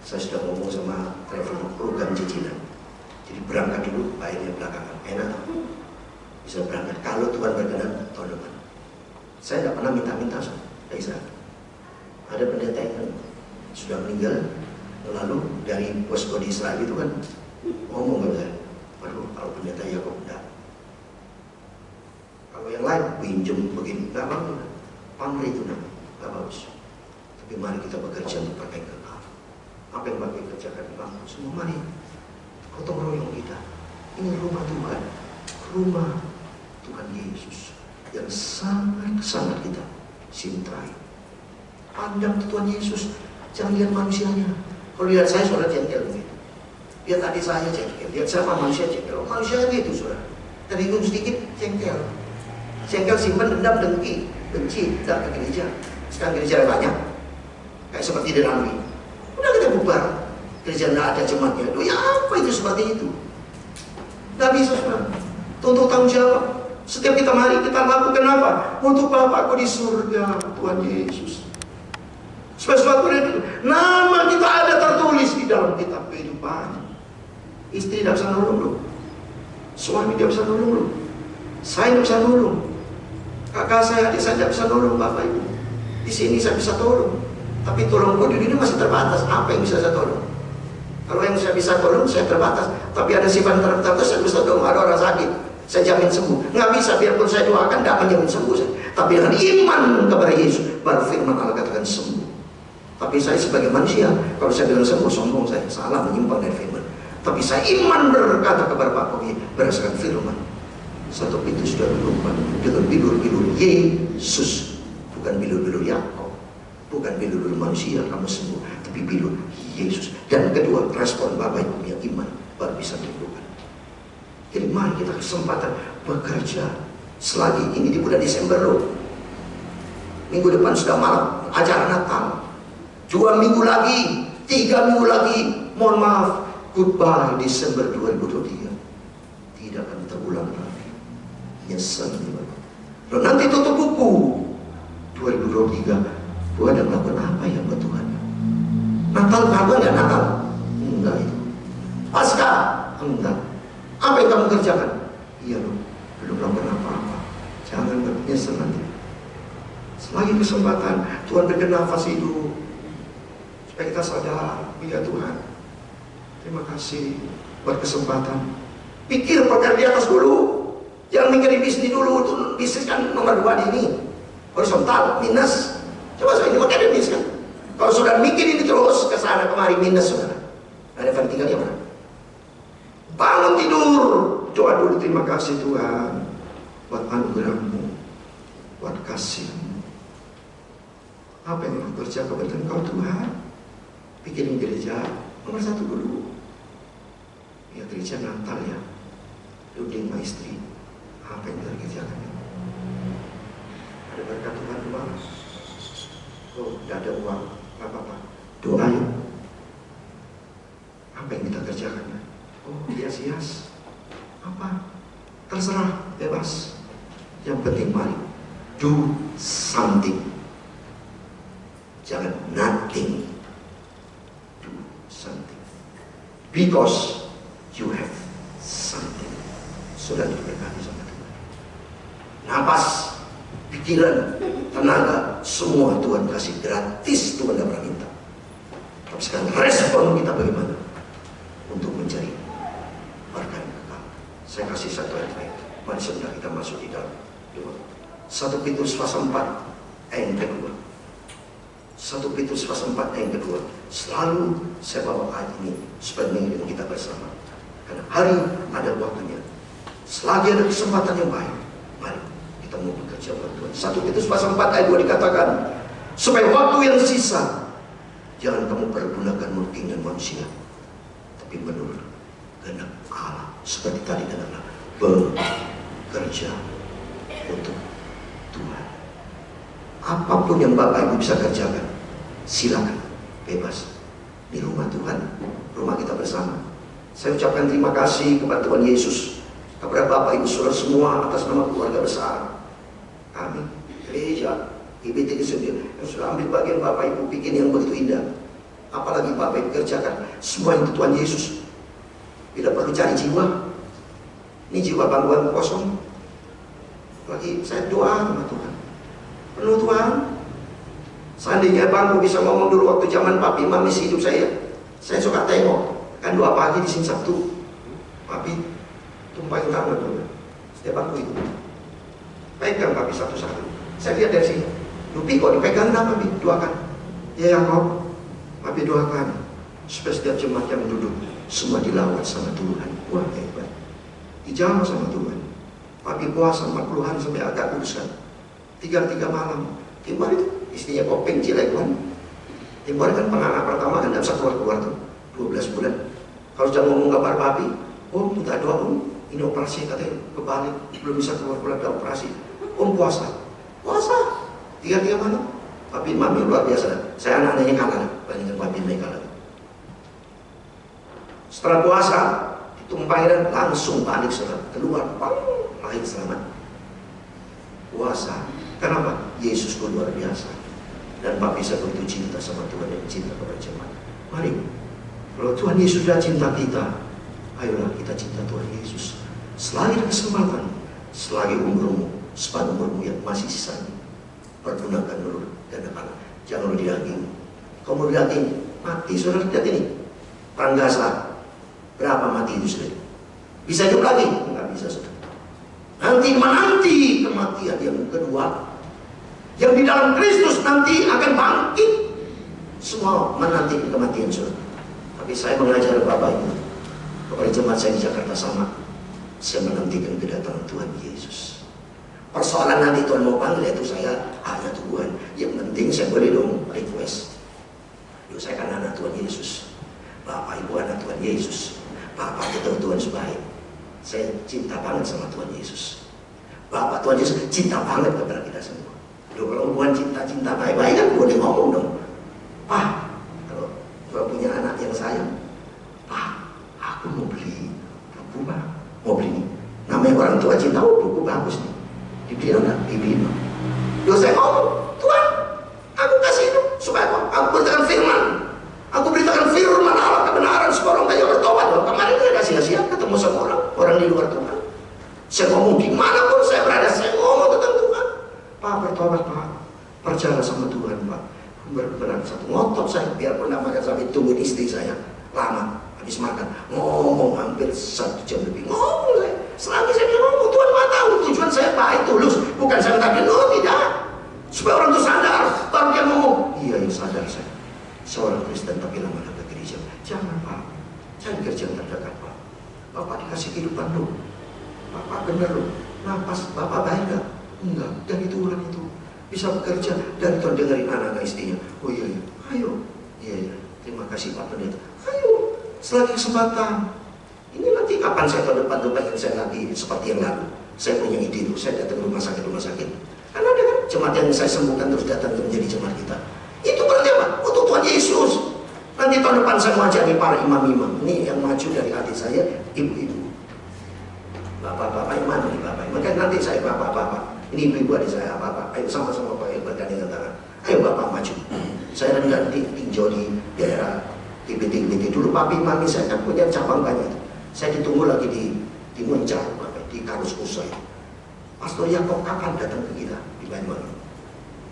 saya sudah ngomong sama travel program cicilan. Jadi berangkat dulu, bayarnya belakangan. Enak bisa berangkat kalau Tuhan berkenan tahun depan. Saya tidak pernah minta-minta ke Israel. Ada pendeta yang sudah meninggal, lalu dari posko di Israel itu kan ngomong ke saya, aduh kalau pendeta Yakob enggak. Kalau yang lain pinjam begini, enggak bangun. Pamrih itu enggak bagus. Tapi mari kita bekerja untuk pakai kekal. Apa yang Bapak kerjakan Bapak semua, mari gotong royong kita. Ini rumah Tuhan, rumah Tuhan Yesus yang sangat-sangat kita cintai. Pandang ke Tuhan Yesus, jangan lihat manusianya. Kalau lihat saya, saudara jengkel begitu. Lihat adik saya jengkel, lihat sama manusia jengkel. Oh, manusia gitu saudara. Tersinggung sedikit jengkel. Jengkel simpan dendam, dengki, benci, tidak ke gereja. Sekarang gereja ada banyak, kayak seperti di Ranwi. Udah kita bubar, gereja tidak ada jemaatnya. Duh, ya apa itu seperti itu? Tidak bisa saudara. Tuntut tanggung jawab. Setiap kita mari kita lakukan apa? Untuk Bapakku di surga, Tuhan Yesus. Sesuatu itu nama kita ada tertulis di dalam kitab kehidupan. Istri tidak bisa nolong lu, suami tidak bisa nolong lu, saya tidak bisa nolong, kakak saya, adik saya tidak bisa nolong Bapak Ibu. Di sini saya bisa tolong, tapi tolongku di dunia masih terbatas. Apa yang bisa saya tolong? Kalau yang saya bisa tolong saya terbatas, tapi ada sifat terbatas saya bisa tolong. Ada orang sakit, saya jamin sembuh. Nggak bisa, biarpun saya doakan tidak menjamin sembuh saya. Tapi dengan iman kepada Yesus, baru firman Allah katakan sembuh. Tapi saya sebagai manusia, kalau saya bilang sembuh, sombong saya, salah menyimpang dari firman. Tapi saya iman berkata kepada Pak Kogi berdasarkan firman. Satu pintu sudah dibuka dengan bilur-bilur Yesus, bukan bilur-bilur Yakob, bukan bilur-bilur manusia kamu sembuh, tapi bilur Yesus. Dan kedua, respon Bapak Ibu yang iman baru bisa dilakukan. Jadi mari kita kesempatan bekerja selagi ini di bulan Desember loh. Minggu depan sudah malam acara Natal. 2 minggu lagi, 3 minggu lagi, mohon maaf, goodbye Desember 2023. tidak akan terulang lagi. Nyesel nih Bapak. Lalu nanti tutup buku 2023, gua ada melakukan apa ya buat Tuhan? Natal kapan ya Natal? Enggak itu. Pasca? Enggak. Apa yang kamu kerjakan? Iya loh, belum melakukan apa-apa. Jangan nyesel nanti. Selagi kesempatan Tuhan berikan nafas hidup, supaya kita sadar, ya Tuhan, terima kasih buat kesempatan. Pikir pekerjaan di atas dulu, jangan mikirin bisnis dulu. Itu bisnis kan nomor 2 di ini, horizontal minus. Coba saya ini pakai bisnis kan. Kalau sudah mikir ini terus ke sana kemari minus, saudara. Ada vertikalnya mana? Bangun tidur, doa dulu, terima kasih Tuhan buat anugerah-Mu, buat kasih-Mu. Apa yang aku kerjakan buat Engkau Tuhan? Pikirin gereja nomor 1 dulu. Ya gereja Natal ya, Luding sama istri. Apa yang kita kerjakan? Ada berkat Tuhan doang. Oh, tidak ada uang, gak apa-apa. Doa ya. Apa yang kita kerjakan? Oh, hias-hias. Apa? Terserah, bebas. Yang penting mari do something. Jangan nothing. Do something. Because you have something. Sudah diberkati sama Tuhan. Napas, pikiran, tenaga, semua Tuhan kasih gratis. Tuhan tidak pernah minta. Tapi sekarang respon kita bagaimana? Untuk mencari berkat kekal. Saya kasih satu ayat lain. Mari saudara kita masuk di dalam 1 Petrus pasal 4 ayat yang kedua. 1 Petrus pasal 4 ayat yang kedua. Selalu saya bawa ayat ini supaya mengingat kita bersama. Karena hari ada waktunya. Selagi ada kesempatan yang baik, mari kita mau bekerja buat Tuhan. 1 Petrus pasal 4 ayat 2 dikatakan, supaya waktu yang sisa jangan kamu pergunakan keinginan manusia, tapi menurut kehendak Allah. Seperti tadi adalah bekerja untuk Tuhan. Apapun yang Bapak Ibu bisa kerjakan, silakan, bebas. Di rumah Tuhan, rumah kita bersama. Saya ucapkan terima kasih kepada Tuhan Yesus, kepada Bapak Ibu Saudara semua atas nama keluarga besar kami, gereja IBT sendiri yang sudah ambil bagian Bapak Ibu bikin yang begitu indah. Apalagi Bapak Ibu kerjakan semua itu Tuhan Yesus. Tidak perlu cari jiwa. Ini jiwa bangkuan kosong. Lagi saya doa sama Tuhan. Penuh Tuhan. Seandainya bangku bisa ngomong dulu waktu zaman papi mami hidup saya suka tengok. Kan doa pagi di sini Sabtu. Papi tumpahin tangan Tuhan. Setiap bangku itu. Pegang papi satu-satu. Saya lihat dari sini. Lupi kok dipegang kenapa papi? Doakan. Ya kok. Papi doakan. Supaya setiap jemaat yang duduk semua dilawat sama Tuhan. Wah hebat. Dijamah sama Tuhan. Papi puasa 40-an sampai agak kuduskan. 3 malam. Timbar itu istrinya kopeng cilek kan. Timbar kan penganak pertama kan tidak bisa keluar tuh 12 bulan. Kalau sudah ngomong kabar papi, om minta doa om, ini operasi katanya kebalik, belum bisa keluar ada operasi. Om puasa 3 malam. Papi mami luar biasa. Saya anak-anaknya kalah bandingkan papi mereka lagi. Setelah puasa ditumpahin langsung balik saudara, keluar, lahir selamat. Puasa, kenapa? Yesus itu luar biasa. Dan papi saya begitu cinta sama Tuhan dan cinta kepada jemaat. Mari, kalau Tuhan Yesus sudah cinta kita, ayolah kita cinta Tuhan Yesus. Selagi ada kesempatan, selagi umurmu, sepanjang umurmu yang masih sisa, pergunakan menurut dan depan. Jangan daging. Kamu daging, mati saudara. Lihat ini, Pranggasa. Berapa mati itu sudah? Bisa hidup lagi? Enggak bisa sudah. Nanti menanti kematian yang kedua, yang di dalam Kristus nanti akan bangkit. Semua menanti kematian sudah. Tapi saya mengajar Bapak Ibu, kepada jemaat saya di Jakarta sama, saya menantikan kedatangan Tuhan Yesus. Persoalan nanti Tuhan mau panggil itu saya hanya Tuhan. Yang penting saya boleh dong request. Yuk saya kan anak Tuhan Yesus. Bapak Ibu anak Tuhan Yesus. Bapak kita Tuhan sebaik. Saya cinta banget sama Tuhan Yesus. Bapak Tuhan Yesus cinta banget kepada kita semua. Loh, kalau Tuhan cinta baik-baik kan boleh ngomong dong. Pak, kalau punya anak yang sayang, Pak, aku mau beli rumah, mau beli ini. Aku beritakan firman. Aku beritakan firman Allah kebenaran supaya orang kaya bertobat. Kemarin saya sia-sia ketemu sama orang di luar Tuhan. Saya ngomong gimana pun saya berada, saya ngomong tentang Tuhan. Pak, bertobat Pak, percaya sama Tuhan Pak. Benar satu ngotot saya, biarpun gak makan sampai tungguin istri saya lama habis makan, ngomong hampir 1 jam lebih, ngomong saya. Selagi saya ngomong, Tuhan Maha tahu tujuan saya baik tulus, bukan saya minta no, tidak. Supaya orang itu sadar, baru dia ngomong, iya sadar saya. Seorang Kristen tapi lama ke gereja. Jangan Pak, jangan kerja terdekat Pak. Bapak dikasih kehidupan loh. Bapak bener loh, napas Bapak baik gak? Enggak, dan itu orang itu bisa bekerja dan Tuhan dengerin anak istrinya. Oh iya, ayo, iya, terima kasih Pak Pendeta. Ayo, selagi kesempatan. Ini nanti kapan saya tahun depan pengen saya lagi seperti yang lalu. Saya punya ide tuh, saya datang rumah sakit. Karena ada kan jemaat yang saya sembuhkan terus datang untuk menjadi jemaat kita. Itu berarti apa? Untuk Tuhan Yesus. Nanti tahun depan saya mau ajari para imam-imam. Ini yang maju dari adik saya, ibu-ibu. Bapak-bapak yang mana nih bapak? Maka nanti saya bapak-bapak. Ini ibu-ibu adik saya, bapak. Ayo sama-sama Pak, bergandingan tangan. Ayo bapak maju. Saya rendah tinjau di daerah TBT dulu. Papi mami saya kan punya cabang banyak. Saya ditunggu lagi di Muncar, di Karus Usai. Pastor Yakob kapan datang ke kita di Banyuwangi?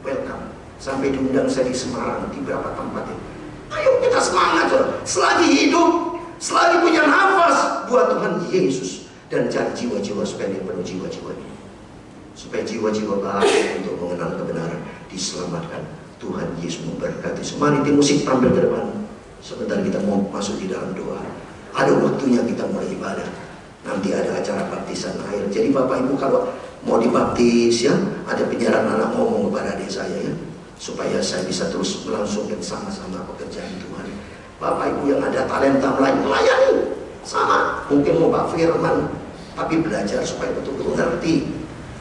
Welcome. Sampai diundang saya di Semarang, di beberapa tempat ini. Ayo kita semangat, selagi hidup, selagi punya nafas buat Tuhan Yesus. Dan cari jiwa-jiwa supaya dia penuh jiwa-jiwa ini. Supaya jiwa-jiwa baik untuk mengenal kebenaran diselamatkan. Tuhan Yesus memberkati. Mari tim musik tampil ke depan. Sebentar kita mau masuk di dalam doa. Ada waktunya kita mulai ibadah. Nanti ada acara baptisan air. Jadi Bapak Ibu kalau mau dibaptis ya, ada penyiaran anak ngomong kepada adik saya ya, supaya saya bisa terus melangsungkan sama-sama pekerjaan Tuhan. Bapak Ibu yang ada talenta melayani sama. Mungkin mau Pak Firman, tapi belajar supaya betul-betul ngerti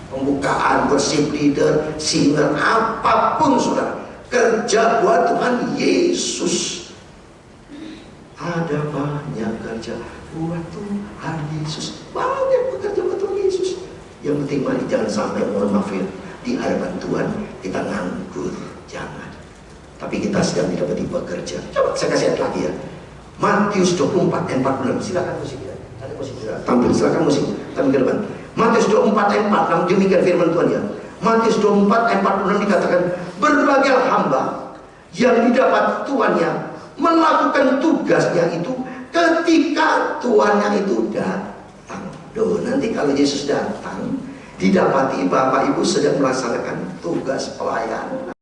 pembukaan, worship leader, singer, apapun saudara, kerja buat Tuhan Yesus. Ada banyak kerja buat Tuhan Yesus, banyak bekerja buat Tuhan Yesus. Yang penting mari jangan sampai mohon maaf ya, di hadapan Tuhan kita nganggur, jangan. Tapi kita sedang tidak bekerja. Coba saya kasih ayat lagi ya. Matius 24 ayat 46. Silakan musik ya. Ada musik tampil, silakan musik tampil ke depan. Matius 24 ayat 46 demikian firman Tuhan ya. Matius 24 ayat 46 dikatakan, berbagai hamba yang didapat tuannya melakukan tugasnya itu ketika tuannya itu datang. Loh, nanti kalau Yesus datang, didapati Bapak Ibu sedang melaksanakan tugas pelayanan.